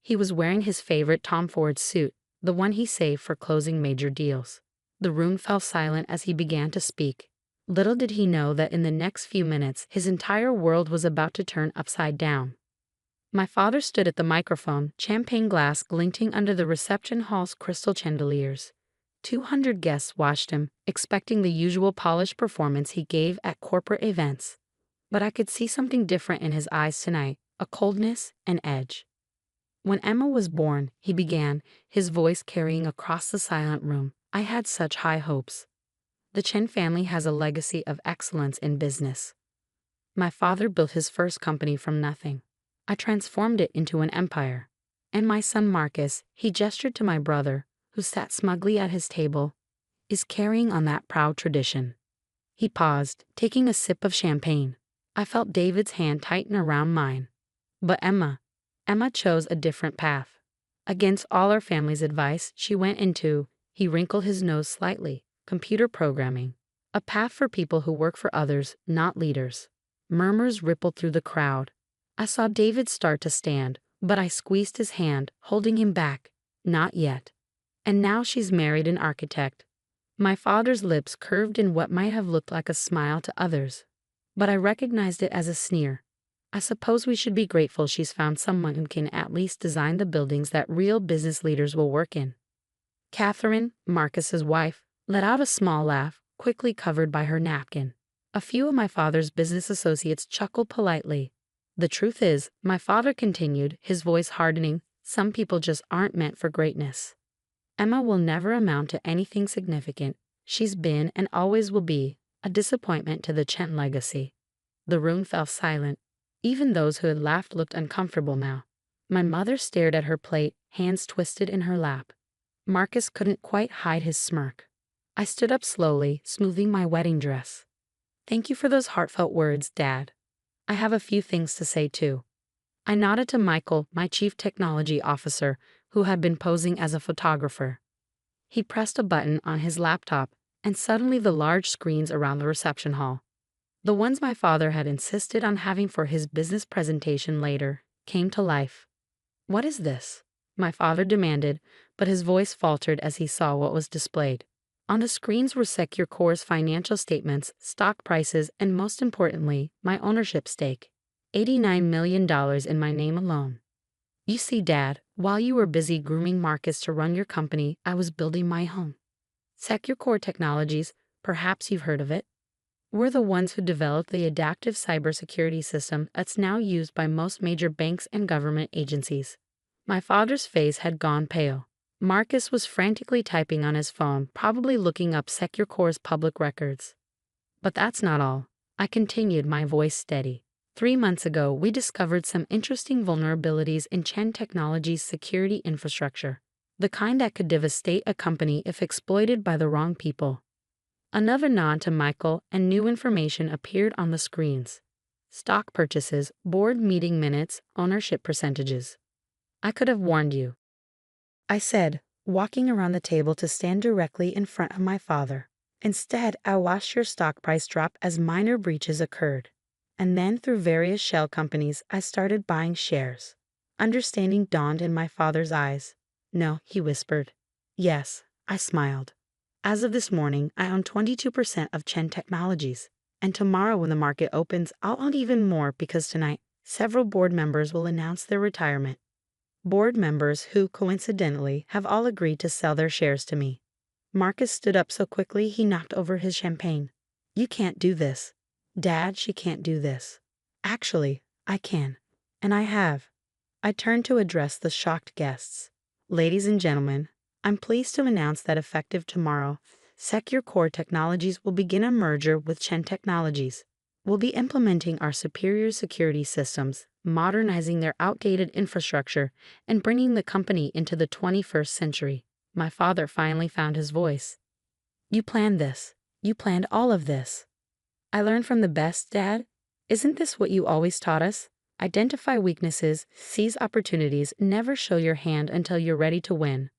He was wearing his favorite Tom Ford suit, the one he saved for closing major deals. The room fell silent as he began to speak. Little did he know that in the next few minutes his entire world was about to turn upside down. My father stood at the microphone, champagne glass glinting under the reception hall's crystal chandeliers. 200 guests watched him, expecting the usual polished performance he gave at corporate events. But I could see something different in his eyes tonight, a coldness, an edge. When Emma was born, he began, his voice carrying across the silent room. I had such high hopes. The Chen family has a legacy of excellence in business. My father built his first company from nothing. I transformed it into an empire. And my son Marcus, he gestured to my brother, who sat smugly at his table, is carrying on that proud tradition. He paused, taking a sip of champagne. I felt David's hand tighten around mine. But Emma chose a different path. Against all our family's advice, she went into, he wrinkled his nose slightly, computer programming. A path for people who work for others, not leaders. Murmurs rippled through the crowd. I saw David start to stand, but I squeezed his hand, holding him back. Not yet. And now she's married an architect. My father's lips curved in what might have looked like a smile to others. But I recognized it as a sneer. I suppose we should be grateful she's found someone who can at least design the buildings that real business leaders will work in. Catherine, Marcus's wife, let out a small laugh, quickly covered by her napkin. A few of my father's business associates chuckled politely. The truth is, my father continued, his voice hardening, some people just aren't meant for greatness. Emma will never amount to anything significant. She's been, and always will be, a disappointment to the Chen legacy. The room fell silent. Even those who had laughed looked uncomfortable now. My mother stared at her plate, hands twisted in her lap. Marcus couldn't quite hide his smirk. I stood up slowly, smoothing my wedding dress. Thank you for those heartfelt words, Dad. I have a few things to say too. I nodded to Michael, my chief technology officer, who had been posing as a photographer. He pressed a button on his laptop, and suddenly the large screens around the reception hall, the ones my father had insisted on having for his business presentation later, came to life. What is this? My father demanded, but his voice faltered as he saw what was displayed. On the screens were Secure Core's financial statements, stock prices, and most importantly, my ownership stake. $89 million in my name alone. You see, Dad, while you were busy grooming Marcus to run your company, I was building my home. Secure Core Technologies, perhaps you've heard of it. We're the ones who developed the adaptive cybersecurity system that's now used by most major banks and government agencies. My father's face had gone pale. Marcus was frantically typing on his phone, probably looking up Secure Core's public records. But that's not all. I continued, my voice steady. 3 months ago, we discovered some interesting vulnerabilities in Chen Technologies' security infrastructure, the kind that could devastate a company if exploited by the wrong people. Another nod to Michael, and new information appeared on the screens. Stock purchases, board meeting minutes, ownership percentages. I could have warned you, I said, walking around the table to stand directly in front of my father. Instead, I watched your stock price drop as minor breaches occurred. And then through various shell companies, I started buying shares. Understanding dawned in my father's eyes. No, he whispered. Yes, I smiled. As of this morning, I own 22% of Chen Technologies. And tomorrow when the market opens, I'll own even more because tonight, several board members will announce their retirement. Board members who, coincidentally, have all agreed to sell their shares to me. Marcus stood up so quickly he knocked over his champagne. You can't do this. Dad, she can't do this. Actually, I can. And I have. I turned to address the shocked guests. Ladies and gentlemen, I'm pleased to announce that effective tomorrow, Secure Core Technologies will begin a merger with Chen Technologies. We'll be implementing our superior security systems, modernizing their outdated infrastructure, and bringing the company into the 21st century. My father finally found his voice. You planned this. You planned all of this. I learned from the best, Dad. Isn't this what you always taught us? Identify weaknesses, seize opportunities, never show your hand until you're ready to win.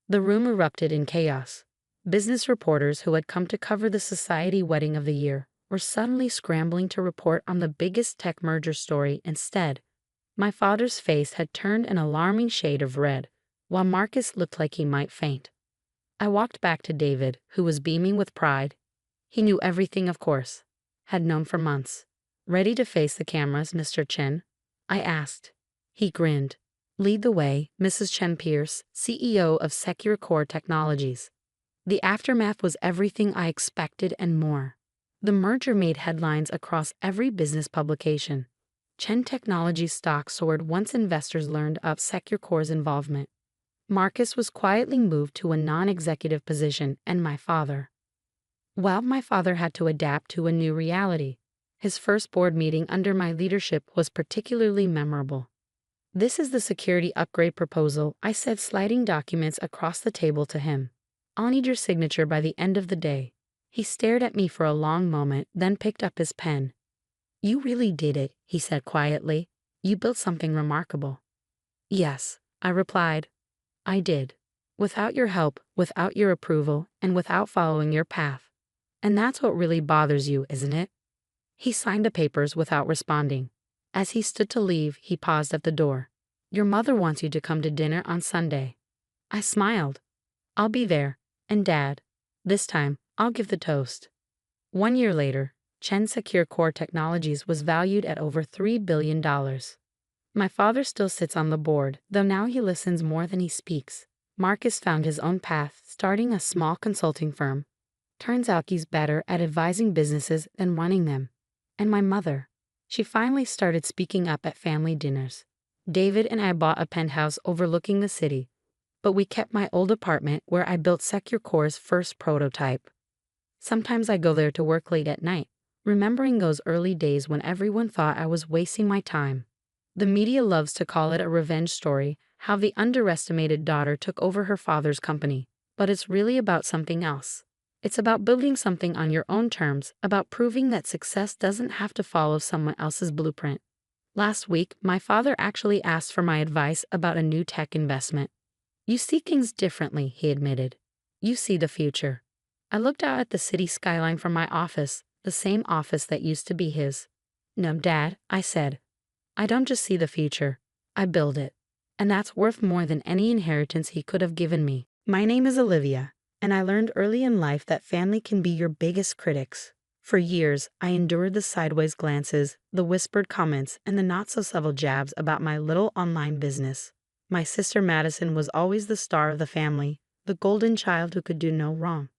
The room erupted in chaos. Business reporters who had come to cover the society wedding of the year were suddenly scrambling to report on the biggest tech merger story instead. My father's face had turned an alarming shade of red, while Marcus looked like he might faint. I walked back to David, who was beaming with pride. He knew everything, of course. Had known for months. Ready to face the cameras, Mr. Chen? I asked. He grinned. Lead the way, Mrs. Chen Pierce, CEO of Secure Core Technologies. The aftermath was everything I expected and more. The merger made headlines across every business publication. Chen Technologies stock soared once investors learned of Secure Core's involvement. Marcus was quietly moved to a non-executive position, and my father had to adapt to a new reality. His first board meeting under my leadership was particularly memorable. "This is the security upgrade proposal," I said, sliding documents across the table to him. "I'll need your signature by the end of the day." He stared at me for a long moment, then picked up his pen. "You really did it," he said quietly. "You built something remarkable." "Yes," I replied. "I did. Without your help, without your approval, and without following your path. And that's what really bothers you, isn't it?" He signed the papers without responding. As he stood to leave, he paused at the door. "Your mother wants you to come to dinner on Sunday." I smiled. "I'll be there. And Dad. This time, I'll give the toast." 1 year later, Chen Secure Core Technologies was valued at over $3 billion. My father still sits on the board, though now he listens more than he speaks. Marcus found his own path, starting a small consulting firm. Turns out he's better at advising businesses than running them. And my mother, she finally started speaking up at family dinners. David and I bought a penthouse overlooking the city, but we kept my old apartment where I built Secure Core's first prototype. Sometimes I go there to work late at night, remembering those early days when everyone thought I was wasting my time. The media loves to call it a revenge story, how the underestimated daughter took over her father's company, but it's really about something else. It's about building something on your own terms, about proving that success doesn't have to follow someone else's blueprint. Last week, my father actually asked for my advice about a new tech investment. "You see things differently," he admitted. "You see the future." I looked out at the city skyline from my office, the same office that used to be his. "No, Dad," I said. "I don't just see the future. I build it. And that's worth more than any inheritance he could have given me." My name is Olivia, and I learned early in life that family can be your biggest critics. For years, I endured the sideways glances, the whispered comments, and the not-so-subtle jabs about my little online business. My sister Madison was always the star of the family, the golden child who could do no wrong.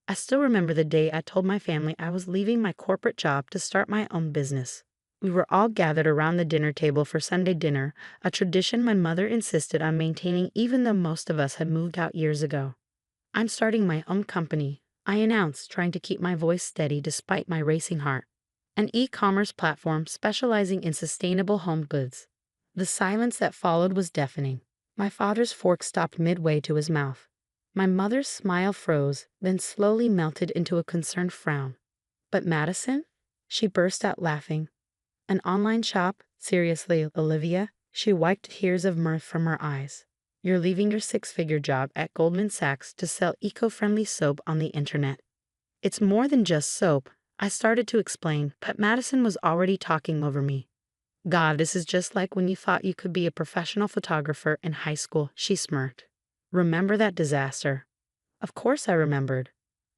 I still remember the day I told my family I was leaving my corporate job to start my own business. We were all gathered around the dinner table for Sunday dinner, a tradition my mother insisted on maintaining even though most of us had moved out years ago. "I'm starting my own company," I announced, trying to keep my voice steady despite my racing heart. "An e-commerce platform specializing in sustainable home goods." The silence that followed was deafening. My father's fork stopped midway to his mouth. My mother's smile froze, then slowly melted into a concerned frown. "But Madison?" She burst out laughing. "An online shop? Seriously, Olivia?" She wiped tears of mirth from her eyes. "You're leaving your six-figure job at Goldman Sachs to sell eco-friendly soap on the internet." "It's more than just soap," I started to explain, but Madison was already talking over me. "God, this is just like when you thought you could be a professional photographer in high school," she smirked. "Remember that disaster?" Of course I remembered.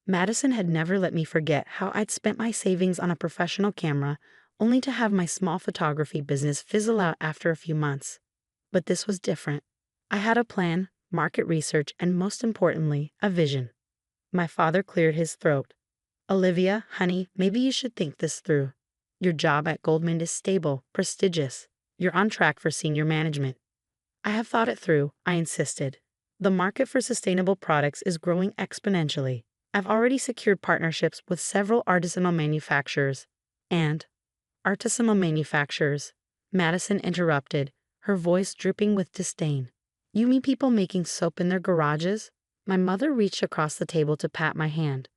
Madison had never let me forget how I'd spent my savings on a professional camera, only to have my small photography business fizzle out after a few months. But this was different. I had a plan, market research, and most importantly, a vision. My father cleared his throat. "Olivia, honey, maybe you should think this through. Your job at Goldman is stable, prestigious. You're on track for senior management." "I have thought it through," I insisted. "The market for sustainable products is growing exponentially. I've already secured partnerships with several artisanal manufacturers." "And artisanal manufacturers," Madison interrupted, her voice dripping with disdain. "You mean people making soap in their garages?" My mother reached across the table to pat my hand.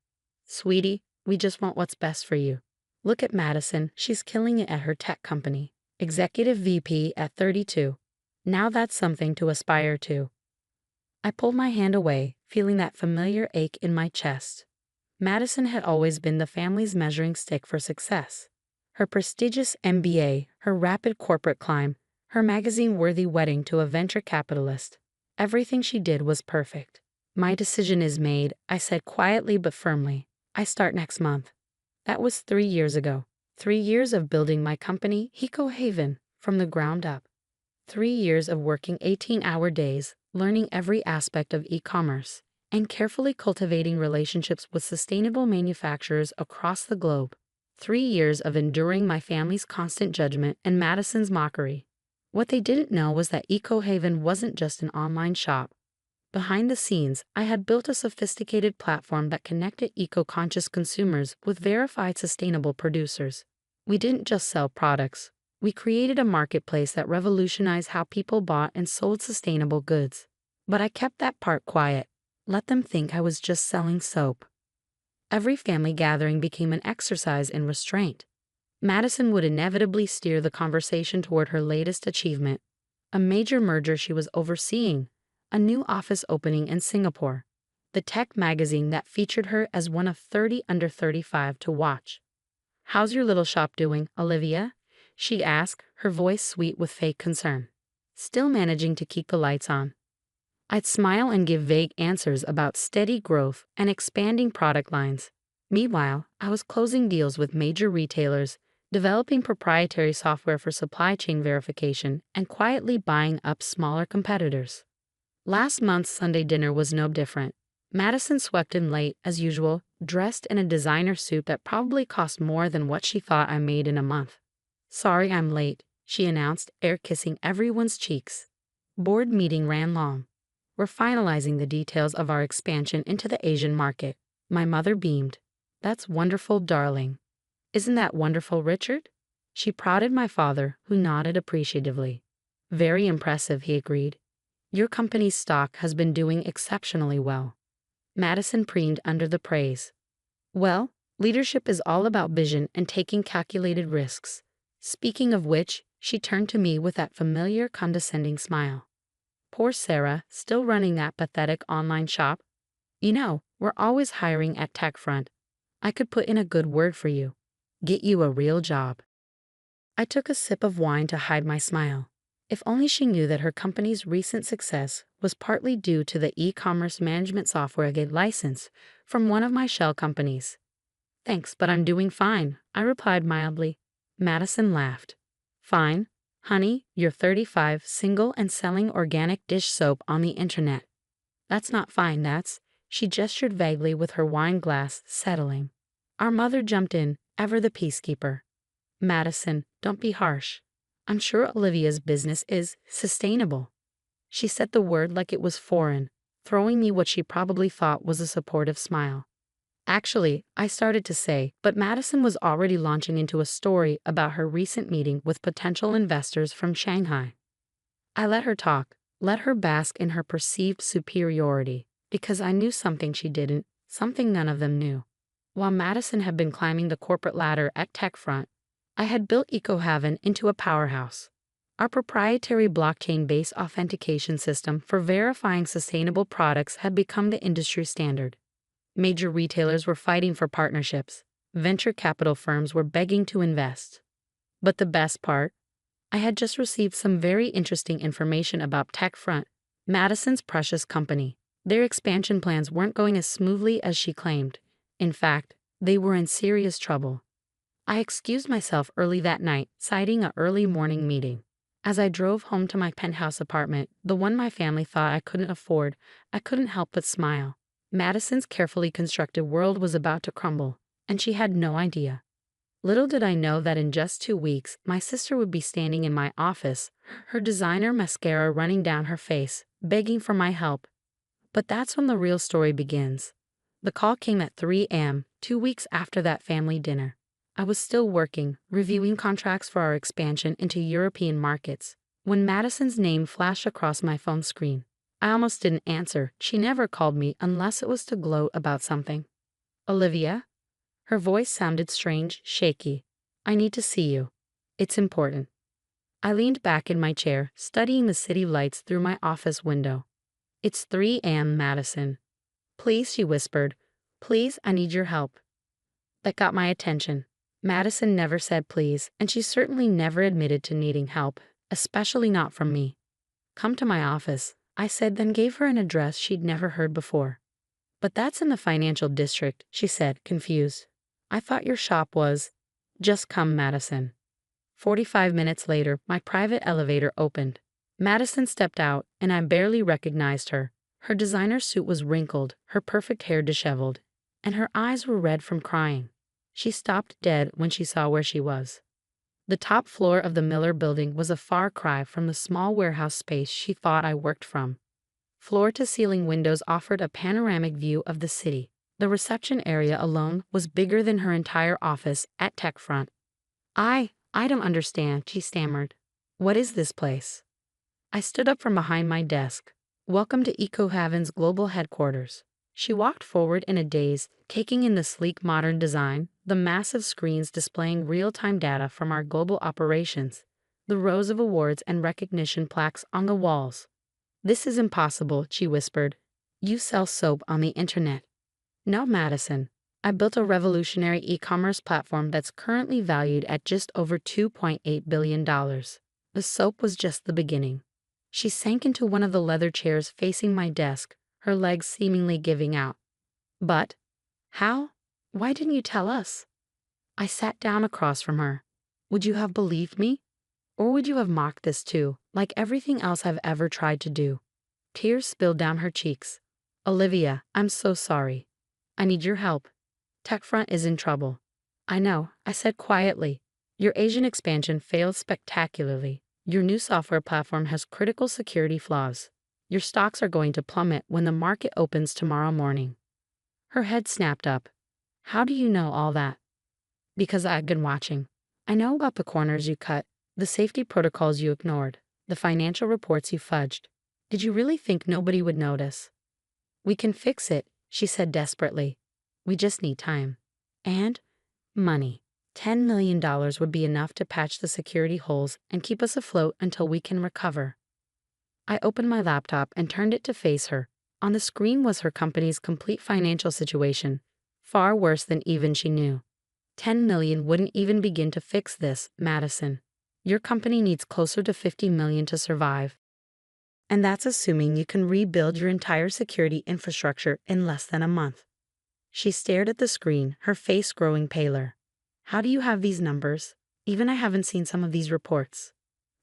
"Sweetie, we just want what's best for you. Look at Madison, she's killing it at her tech company. Executive VP at 32. Now that's something to aspire to." I pulled my hand away, feeling that familiar ache in my chest. Madison had always been the family's measuring stick for success. Her prestigious MBA, her rapid corporate climb, her magazine-worthy wedding to a venture capitalist. Everything she did was perfect. "My decision is made," I said quietly but firmly. "I start next month." That was 3 years ago. 3 years of building my company, Eco Haven, from the ground up. 3 years of working 18-hour days, learning every aspect of e-commerce, and carefully cultivating relationships with sustainable manufacturers across the globe. 3 years of enduring my family's constant judgment and Madison's mockery. What they didn't know was that EcoHaven wasn't just an online shop. Behind the scenes, I had built a sophisticated platform that connected eco-conscious consumers with verified sustainable producers. We didn't just sell products. We created a marketplace that revolutionized how people bought and sold sustainable goods. But I kept that part quiet. Let them think I was just selling soap. Every family gathering became an exercise in restraint. Madison would inevitably steer the conversation toward her latest achievement, a major merger she was overseeing, a new office opening in Singapore, the tech magazine that featured her as one of 30 under 35 to watch. "How's your little shop doing, Olivia?" she asked, her voice sweet with fake concern. "Still managing to keep the lights on." I'd smile and give vague answers about steady growth and expanding product lines. Meanwhile, I was closing deals with major retailers, developing proprietary software for supply chain verification, and quietly buying up smaller competitors. Last month's Sunday dinner was no different. Madison swept in late, as usual, dressed in a designer suit that probably cost more than what she thought I made in a month. "Sorry I'm late," she announced, air kissing everyone's cheeks. Board meeting ran long. "We're finalizing the details of our expansion into the Asian market." My mother beamed. "That's wonderful, darling." "Isn't that wonderful, Richard?" She prodded my father, who nodded appreciatively. "Very impressive," he agreed. "Your company's stock has been doing exceptionally well." Madison preened under the praise. "Well, leadership is all about vision and taking calculated risks." Speaking of which, she turned to me with that familiar condescending smile. "Poor Sarah, still running that pathetic online shop? You know, we're always hiring at TechFront. I could put in a good word for you. Get you a real job." I took a sip of wine to hide my smile. If only she knew that her company's recent success was partly due to the e-commerce management software I get licensed from one of my shell companies. "Thanks, but I'm doing fine," I replied mildly. Madison laughed. "Fine? Honey, you're 35, single, and selling organic dish soap on the internet. That's not fine, that's..." She gestured vaguely with her wine glass, settling. Our mother jumped in, ever the peacekeeper. "Madison, don't be harsh. I'm sure Olivia's business is sustainable." She said the word like it was foreign, throwing me what she probably thought was a supportive smile. "Actually," I started to say, but Madison was already launching into a story about her recent meeting with potential investors from Shanghai. I let her talk, let her bask in her perceived superiority, because I knew something she didn't, something none of them knew. While Madison had been climbing the corporate ladder at TechFront, I had built EcoHaven into a powerhouse. Our proprietary blockchain-based authentication system for verifying sustainable products had become the industry standard. Major retailers were fighting for partnerships. Venture capital firms were begging to invest. But the best part? I had just received some very interesting information about TechFront, Madison's precious company. Their expansion plans weren't going as smoothly as she claimed. In fact, they were in serious trouble. I excused myself early that night, citing an early morning meeting. As I drove home to my penthouse apartment, the one my family thought I couldn't afford, I couldn't help but smile. Madison's carefully constructed world was about to crumble, and she had no idea. Little did I know that in just 2 weeks, my sister would be standing in my office, her designer mascara running down her face, begging for my help. But that's when the real story begins. The call came at 3 a.m., 2 weeks after that family dinner. I was still working, reviewing contracts for our expansion into European markets, when Madison's name flashed across my phone screen. I almost didn't answer. She never called me unless it was to gloat about something. "Olivia?" Her voice sounded strange, shaky. "I need to see you. It's important." I leaned back in my chair, studying the city lights through my office window. "It's 3 a.m., Madison." "Please," she whispered. "Please, I need your help." That got my attention. Madison never said please, and she certainly never admitted to needing help, especially not from me. "Come to my office," I said, then gave her an address she'd never heard before. "But that's in the financial district," she said, confused. "I thought your shop was..." "Just come, Madison." 45 minutes later, my private elevator opened. Madison stepped out, and I barely recognized her. Her designer suit was wrinkled, her perfect hair disheveled, and her eyes were red from crying. She stopped dead when she saw where she was. The top floor of the Miller building was a far cry from the small warehouse space she thought I worked from. Floor-to-ceiling windows offered a panoramic view of the city. The reception area alone was bigger than her entire office at TechFront. I don't understand, she stammered. What is this place? I stood up from behind my desk. Welcome to EcoHaven's global headquarters. She walked forward in a daze, taking in the sleek modern design, the massive screens displaying real-time data from our global operations, the rows of awards and recognition plaques on the walls. This is impossible, she whispered. You sell soap on the internet. No, Madison. I built a revolutionary e-commerce platform that's currently valued at just over $2.8 billion. The soap was just the beginning. She sank into one of the leather chairs facing my desk, her legs seemingly giving out. But how? Why didn't you tell us? I sat down across from her. Would you have believed me? Or would you have mocked this too, like everything else I've ever tried to do? Tears spilled down her cheeks. Olivia, I'm so sorry. I need your help. TechFront is in trouble. I know, I said quietly. Your Asian expansion failed spectacularly. Your new software platform has critical security flaws. Your stocks are going to plummet when the market opens tomorrow morning. Her head snapped up. How do you know all that? Because I've been watching. I know about the corners you cut, the safety protocols you ignored, the financial reports you fudged. Did you really think nobody would notice? We can fix it, she said desperately. We just need time. And money. $10 million would be enough to patch the security holes and keep us afloat until we can recover. I opened my laptop and turned it to face her. On the screen was her company's complete financial situation, far worse than even she knew. 10 million wouldn't even begin to fix this, Madison. Your company needs closer to 50 million to survive. And that's assuming you can rebuild your entire security infrastructure in less than a month. She stared at the screen, her face growing paler. How do you have these numbers? Even I haven't seen some of these reports.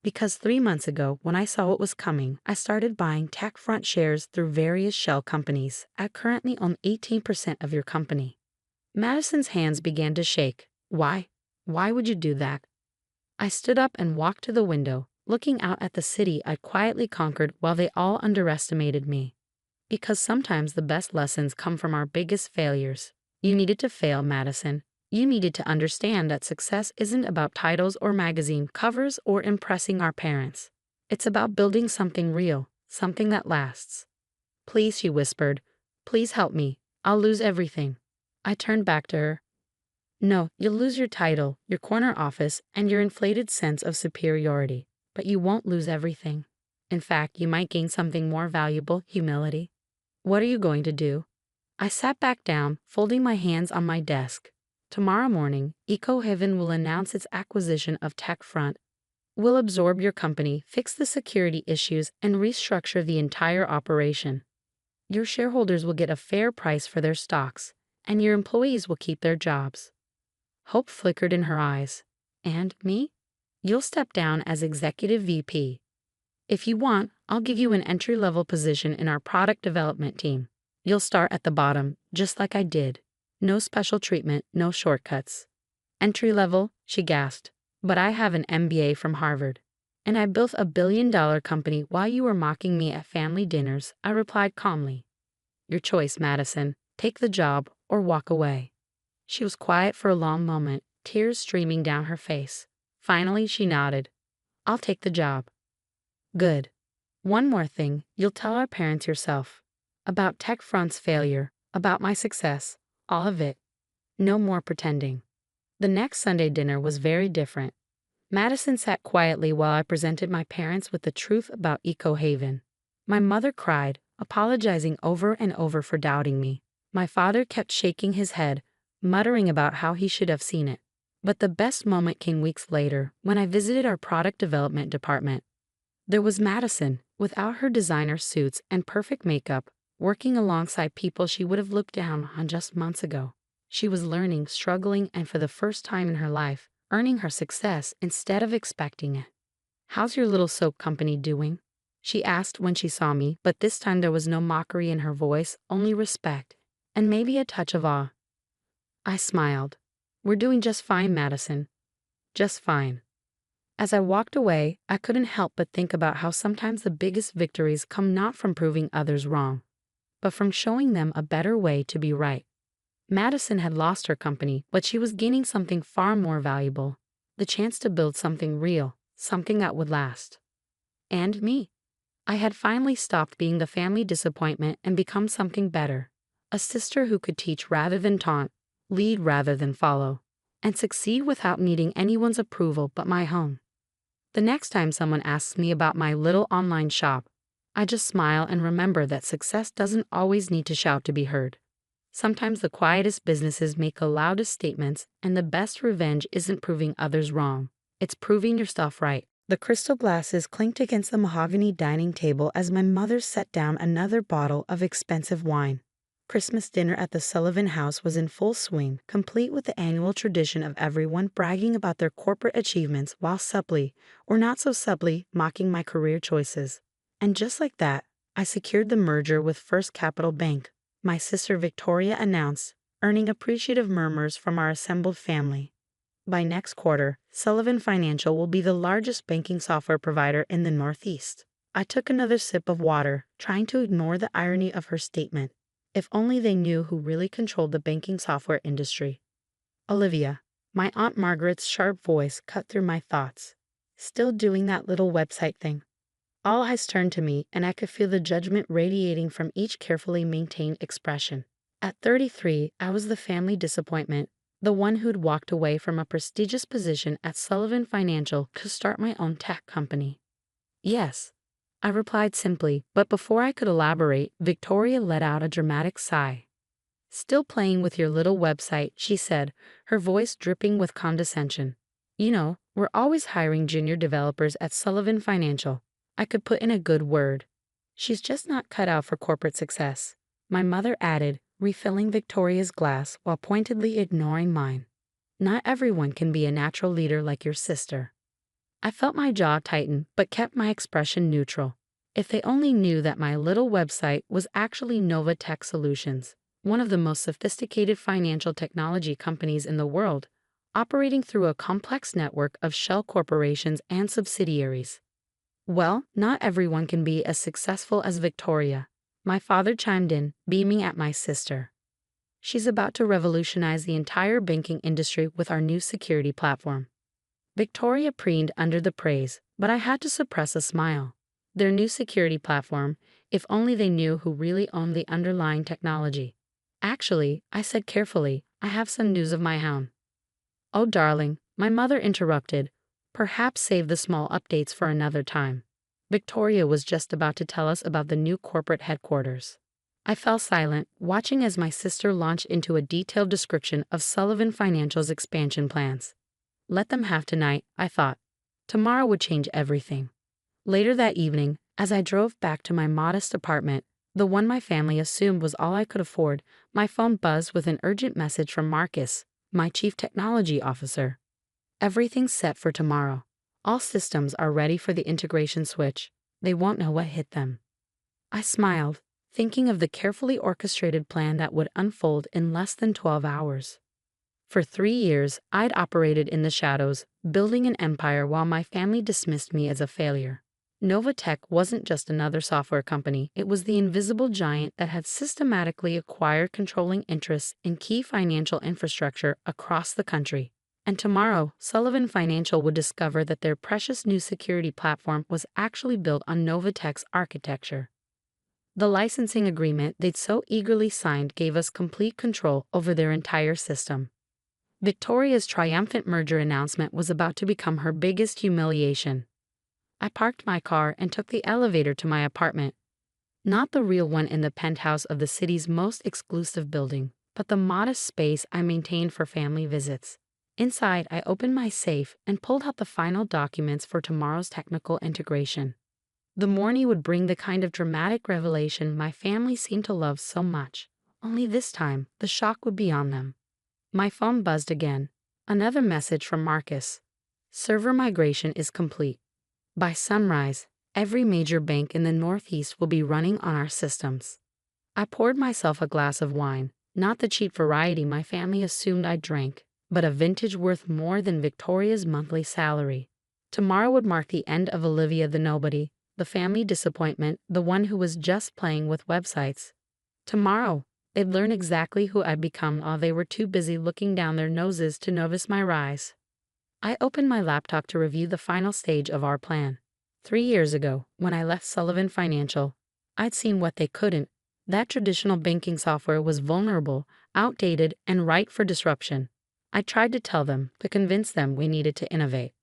Because 3 months ago, when I saw what was coming, I started buying TechFront shares through various shell companies. I currently own 18% of your company. Madison's hands began to shake. Why? Why would you do that? I stood up and walked to the window, looking out at the city I'd quietly conquered while they all underestimated me. Because sometimes the best lessons come from our biggest failures. You needed to fail, Madison. You needed to understand that success isn't about titles or magazine covers or impressing our parents. It's about building something real, something that lasts. Please, she whispered. Please help me. I'll lose everything. I turned back to her. No, you'll lose your title, your corner office, and your inflated sense of superiority. But you won't lose everything. In fact, you might gain something more valuable, humility. What are you going to do? I sat back down, folding my hands on my desk. Tomorrow morning, EcoHaven will announce its acquisition of TechFront. We'll absorb your company, fix the security issues, and restructure the entire operation. Your shareholders will get a fair price for their stocks, and your employees will keep their jobs. Hope flickered in her eyes. And me? You'll step down as executive VP. If you want, I'll give you an entry-level position in our product development team. You'll start at the bottom, just like I did. No special treatment, no shortcuts. Entry-level, she gasped. But I have an MBA from Harvard. And I built a billion-dollar company while you were mocking me at family dinners, I replied calmly. Your choice, Madison. Take the job or walk away. She was quiet for a long moment, tears streaming down her face. Finally, she nodded. I'll take the job. Good. One more thing, you'll tell our parents yourself. About TechFront's failure, about my success, all of it. No more pretending. The next Sunday dinner was very different. Madison sat quietly while I presented my parents with the truth about EcoHaven. My mother cried, apologizing over and over for doubting me. My father kept shaking his head, muttering about how he should have seen it. But the best moment came weeks later, when I visited our product development department. There was Madison, without her designer suits and perfect makeup, working alongside people she would have looked down on just months ago. She was learning, struggling, and for the first time in her life, earning her success instead of expecting it. How's your little soap company doing? She asked when she saw me, but this time there was no mockery in her voice, only respect, and maybe a touch of awe. I smiled. "We're doing just fine, Madison. Just fine." As I walked away, I couldn't help but think about how sometimes the biggest victories come not from proving others wrong, but from showing them a better way to be right. Madison had lost her company, but she was gaining something far more valuable: the chance to build something real, something that would last. And me. I had finally stopped being the family disappointment and become something better: a sister who could teach rather than taunt, lead rather than follow, and succeed without needing anyone's approval but my own. The next time someone asks me about my little online shop, I just smile and remember that success doesn't always need to shout to be heard. Sometimes the quietest businesses make the loudest statements, and the best revenge isn't proving others wrong, it's proving yourself right. The crystal glasses clinked against the mahogany dining table as my mother set down another bottle of expensive wine. Christmas dinner at the Sullivan house was in full swing, complete with the annual tradition of everyone bragging about their corporate achievements while subtly, or not so subtly, mocking my career choices. And just like that, I secured the merger with First Capital Bank, my sister Victoria announced, earning appreciative murmurs from our assembled family. By next quarter, Sullivan Financial will be the largest banking software provider in the Northeast. I took another sip of water, trying to ignore the irony of her statement. If only they knew who really controlled the banking software industry. "Olivia," my Aunt Margaret's sharp voice cut through my thoughts. "Still doing that little website thing?" All eyes turned to me, and I could feel the judgment radiating from each carefully maintained expression. At 33, I was the family disappointment, the one who'd walked away from a prestigious position at Sullivan Financial to start my own tech company. "Yes," I replied simply, but before I could elaborate, Victoria let out a dramatic sigh. "Still playing with your little website," she said, her voice dripping with condescension. "You know, we're always hiring junior developers at Sullivan Financial. I could put in a good word." "She's just not cut out for corporate success," my mother added, refilling Victoria's glass while pointedly ignoring mine. "Not everyone can be a natural leader like your sister." I felt my jaw tighten, but kept my expression neutral. If they only knew that my little website was actually Nova Tech Solutions, one of the most sophisticated financial technology companies in the world, operating through a complex network of shell corporations and subsidiaries. "Well, not everyone can be as successful as Victoria," my father chimed in, beaming at my sister. "She's about to revolutionize the entire banking industry with our new security platform." Victoria preened under the praise, but I had to suppress a smile. Their new security platform, if only they knew who really owned the underlying technology. "Actually," I said carefully, "I have some news of my own." "Oh, darling," my mother interrupted, "perhaps save the small updates for another time. Victoria was just about to tell us about the new corporate headquarters." I fell silent, watching as my sister launched into a detailed description of Sullivan Financial's expansion plans. Let them have tonight, I thought. Tomorrow would change everything. Later that evening, as I drove back to my modest apartment, the one my family assumed was all I could afford, my phone buzzed with an urgent message from Marcus, my chief technology officer. "Everything's set for tomorrow. All systems are ready for the integration switch. They won't know what hit them." I smiled, thinking of the carefully orchestrated plan that would unfold in less than 12 hours. For 3 years, I'd operated in the shadows, building an empire while my family dismissed me as a failure. Novatech wasn't just another software company, it was the invisible giant that had systematically acquired controlling interests in key financial infrastructure across the country. And tomorrow, Sullivan Financial would discover that their precious new security platform was actually built on Novatech's architecture. The licensing agreement they'd so eagerly signed gave us complete control over their entire system. Victoria's triumphant merger announcement was about to become her biggest humiliation. I parked my car and took the elevator to my apartment. Not the real one in the penthouse of the city's most exclusive building, but the modest space I maintained for family visits. Inside, I opened my safe and pulled out the final documents for tomorrow's technical integration. The morning would bring the kind of dramatic revelation my family seemed to love so much. Only this time, the shock would be on them. My phone buzzed again. Another message from Marcus. "Server migration is complete. By sunrise, every major bank in the Northeast will be running on our systems." I poured myself a glass of wine, not the cheap variety my family assumed I drank, but a vintage worth more than Victoria's monthly salary. Tomorrow would mark the end of Olivia the nobody, the family disappointment, the one who was just playing with websites. Tomorrow, they'd learn exactly who I'd become while they were too busy looking down their noses to notice my rise. I opened my laptop to review the final stage of our plan. 3 years ago, when I left Sullivan Financial, I'd seen what they couldn't. That traditional banking software was vulnerable, outdated, and ripe for disruption. I tried to tell them, to convince them we needed to innovate.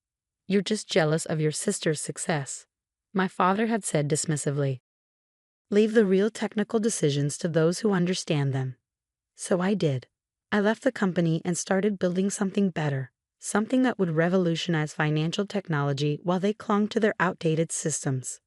"You're just jealous of your sister's success," my father had said dismissively. "Leave the real technical decisions to those who understand them." So I did. I left the company and started building something better, something that would revolutionize financial technology while they clung to their outdated systems.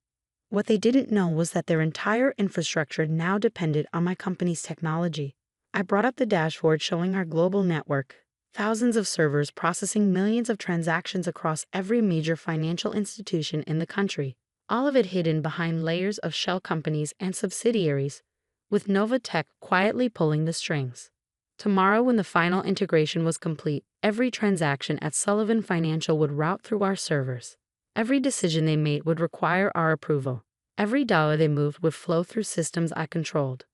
What they didn't know was that their entire infrastructure now depended on my company's technology. I brought up the dashboard showing our global network, thousands of servers processing millions of transactions across every major financial institution in the country, all of it hidden behind layers of shell companies and subsidiaries, with Nova Tech quietly pulling the strings. Tomorrow, when the final integration was complete, every transaction at Sullivan Financial would route through our servers. Every decision they made would require our approval. Every dollar they moved would flow through systems I controlled.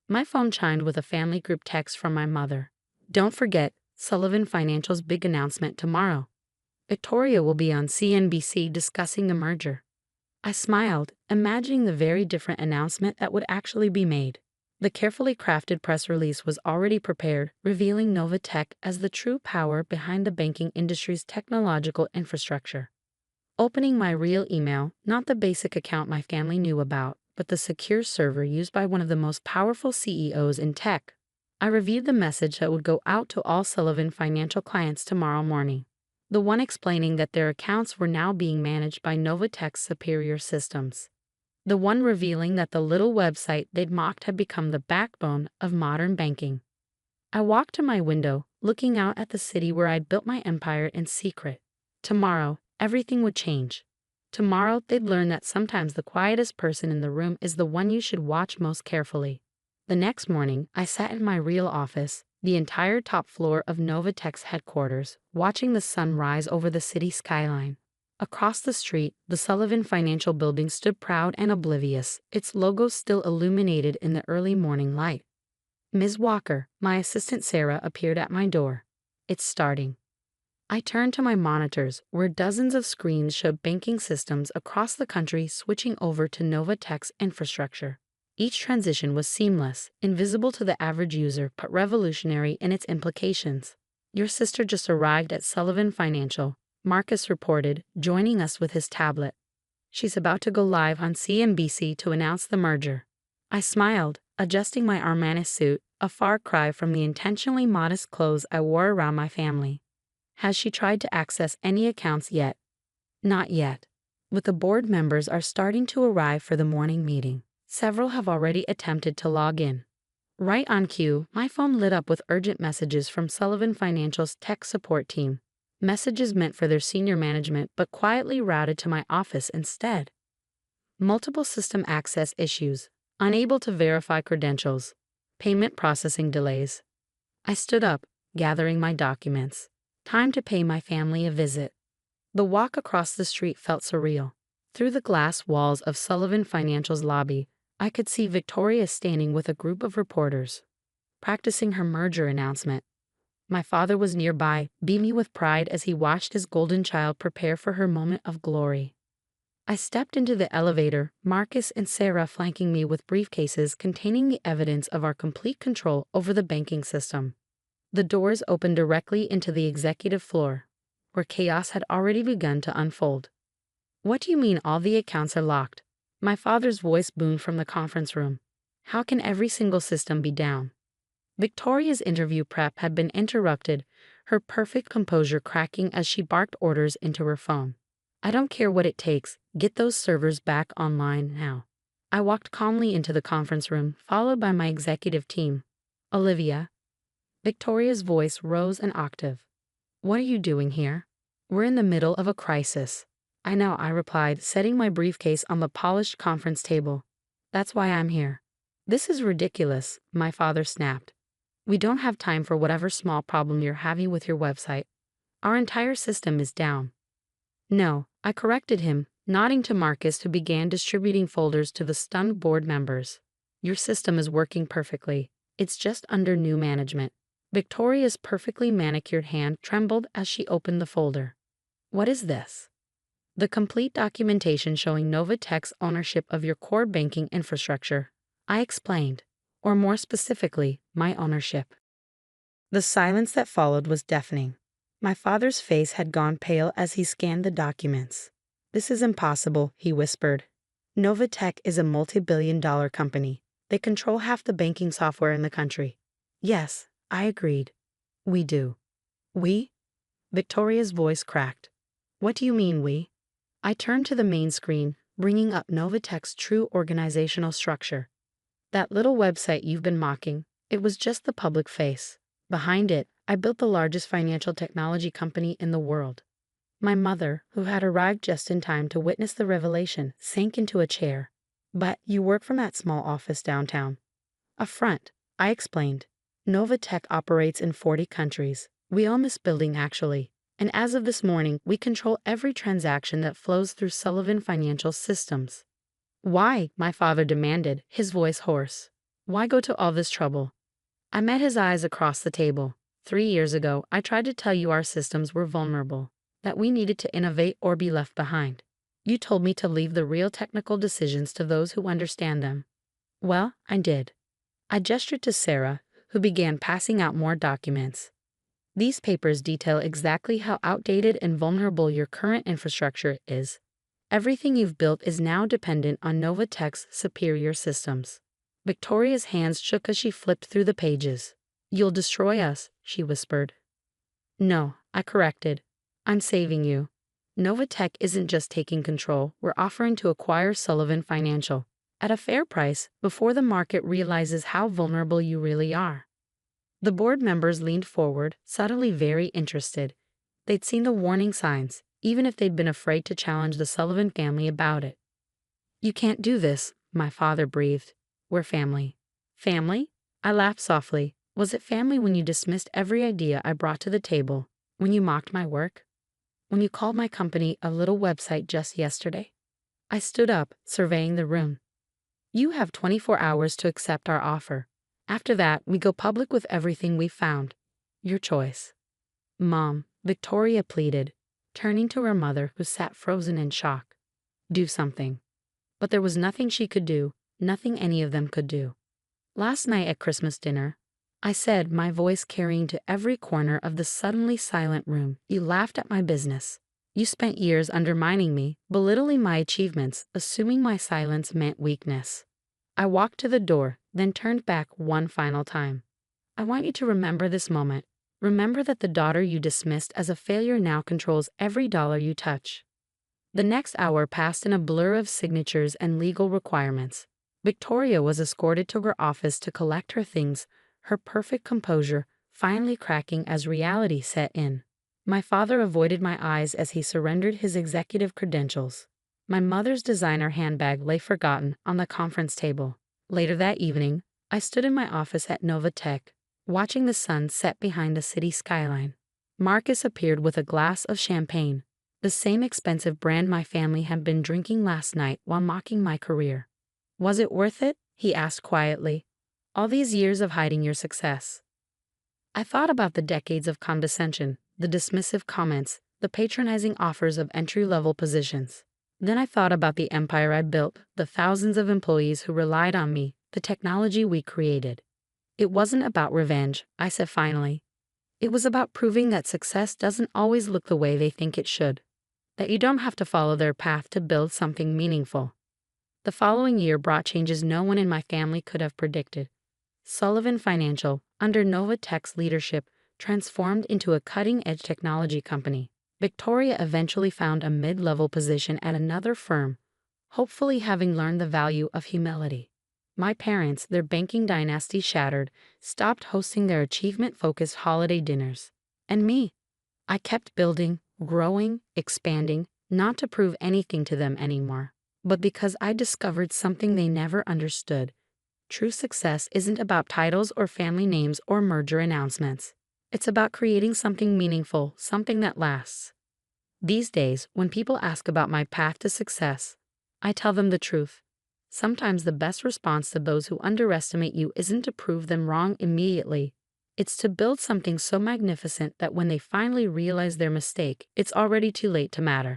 My phone chimed with a family group text from my mother. "Don't forget, Sullivan Financial's big announcement tomorrow. Victoria will be on CNBC discussing the merger." I smiled, imagining the very different announcement that would actually be made. The carefully crafted press release was already prepared, revealing Nova Tech as the true power behind the banking industry's technological infrastructure. Opening my real email, not the basic account my family knew about, but the secure server used by one of the most powerful CEOs in tech, I reviewed the message that would go out to all Sullivan Financial clients tomorrow morning. The one explaining that their accounts were now being managed by Nova Tech's superior systems. The one revealing that the little website they'd mocked had become the backbone of modern banking. I walked to my window, looking out at the city where I'd built my empire in secret. Tomorrow, everything would change. Tomorrow, they'd learn that sometimes the quietest person in the room is the one you should watch most carefully. The next morning, I sat in my real office, the entire top floor of Nova Tech's headquarters, watching the sun rise over the city skyline. Across the street, the Sullivan Financial building stood proud and oblivious, its logo still illuminated in the early morning light. "Ms. Walker," my assistant Sarah appeared at my door. "It's starting." I turned to my monitors, where dozens of screens showed banking systems across the country switching over to Nova Tech's infrastructure. Each transition was seamless, invisible to the average user, but revolutionary in its implications. "Your sister just arrived at Sullivan Financial," Marcus reported, joining us with his tablet. "She's about to go live on CNBC to announce the merger." I smiled, adjusting my Armani suit, a far cry from the intentionally modest clothes I wore around my family. "Has she tried to access any accounts yet?" "Not yet. But the board members are starting to arrive for the morning meeting. Several have already attempted to log in." Right on cue, my phone lit up with urgent messages from Sullivan Financial's tech support team. Messages meant for their senior management but quietly routed to my office instead. Multiple system access issues, unable to verify credentials, payment processing delays. I stood up, gathering my documents. Time to pay my family a visit. The walk across the street felt surreal. Through the glass walls of Sullivan Financial's lobby, I could see Victoria standing with a group of reporters, practicing her merger announcement. My father was nearby, beaming with pride as he watched his golden child prepare for her moment of glory. I stepped into the elevator, Marcus and Sarah flanking me with briefcases containing the evidence of our complete control over the banking system. The doors opened directly into the executive floor, where chaos had already begun to unfold. "What do you mean all the accounts are locked?" My father's voice boomed from the conference room. "How can every single system be down?" Victoria's interview prep had been interrupted, her perfect composure cracking as she barked orders into her phone. "I don't care what it takes, get those servers back online now." I walked calmly into the conference room, followed by my executive team. "Olivia." Victoria's voice rose an octave. "What are you doing here?" "We're in the middle of a crisis." "I know," I replied, setting my briefcase on the polished conference table. "That's why I'm here." "This is ridiculous," my father snapped. We don't have time for whatever small problem you're having with your website. Our entire system is down. No, I corrected him, nodding to Marcus, who began distributing folders to the stunned board members. Your system is working perfectly. It's just under new management. Victoria's perfectly manicured hand trembled as she opened the folder. What is this? The complete documentation showing Novatech's ownership of your core banking infrastructure, I explained. Or more specifically, my ownership. The silence that followed was deafening. My father's face had gone pale as he scanned the documents. This is impossible, he whispered. Novatech is a multi-billion-dollar company. They control half the banking software in the country. Yes, I agreed. We do. We? Victoria's voice cracked. What do you mean, we? I turned to the main screen, bringing up Novatech's true organizational structure. That little website you've been mocking, it was just the public face. Behind it, I built the largest financial technology company in the world. My mother, who had arrived just in time to witness the revelation, sank into a chair. But you work from that small office downtown. A front, I explained. Novatech operates in 40 countries. We own this building, actually. And as of this morning, we control every transaction that flows through Sullivan Financial Systems. Why? My father demanded, his voice hoarse. Why go to all this trouble? I met his eyes across the table. 3 years ago, I tried to tell you our systems were vulnerable, that we needed to innovate or be left behind. You told me to leave the real technical decisions to those who understand them. Well, I did. I gestured to Sarah, who began passing out more documents. These papers detail exactly how outdated and vulnerable your current infrastructure is. Everything you've built is now dependent on Novatech's superior systems. Victoria's hands shook as she flipped through the pages. You'll destroy us, she whispered. No, I corrected. I'm saving you. Novatech isn't just taking control, we're offering to acquire Sullivan Financial at a fair price before the market realizes how vulnerable you really are. The board members leaned forward, subtly very interested. They'd seen the warning signs, even if they'd been afraid to challenge the Sullivan family about it. You can't do this, my father breathed. We're family. Family? I laughed softly. Was it family when you dismissed every idea I brought to the table, when you mocked my work? When you called my company a little website just yesterday? I stood up, surveying the room. You have 24 hours to accept our offer. After that, we go public with everything we've found. Your choice. Mom, Victoria pleaded, turning to her mother, who sat frozen in shock. Do something. But there was nothing she could do, nothing any of them could do. Last night at Christmas dinner, I said, my voice carrying to every corner of the suddenly silent room, you laughed at my business. You spent years undermining me, belittling my achievements, assuming my silence meant weakness. I walked to the door, then turned back one final time. I want you to remember this moment. Remember that the daughter you dismissed as a failure now controls every dollar you touch. The next hour passed in a blur of signatures and legal requirements. Victoria was escorted to her office to collect her things, her perfect composure finally cracking as reality set in. My father avoided my eyes as he surrendered his executive credentials. My mother's designer handbag lay forgotten on the conference table. Later that evening, I stood in my office at Novatech, watching the sun set behind the city skyline. Marcus appeared with a glass of champagne, the same expensive brand my family had been drinking last night while mocking my career. Was it worth it? He asked quietly. All these years of hiding your success. I thought about the decades of condescension, the dismissive comments, the patronizing offers of entry-level positions. Then I thought about the empire I built, the thousands of employees who relied on me, the technology we created. It wasn't about revenge, I said finally. It was about proving that success doesn't always look the way they think it should. That you don't have to follow their path to build something meaningful. The following year brought changes no one in my family could have predicted. Sullivan Financial, under Novatech's leadership, transformed into a cutting-edge technology company. Victoria eventually found a mid-level position at another firm, hopefully having learned the value of humility. My parents, their banking dynasty shattered, stopped hosting their achievement-focused holiday dinners. And me? I kept building, growing, expanding, not to prove anything to them anymore, but because I discovered something they never understood. True success isn't about titles or family names or merger announcements. It's about creating something meaningful, something that lasts. These days, when people ask about my path to success, I tell them the truth. Sometimes the best response to those who underestimate you isn't to prove them wrong immediately. It's to build something so magnificent that when they finally realize their mistake, it's already too late to matter.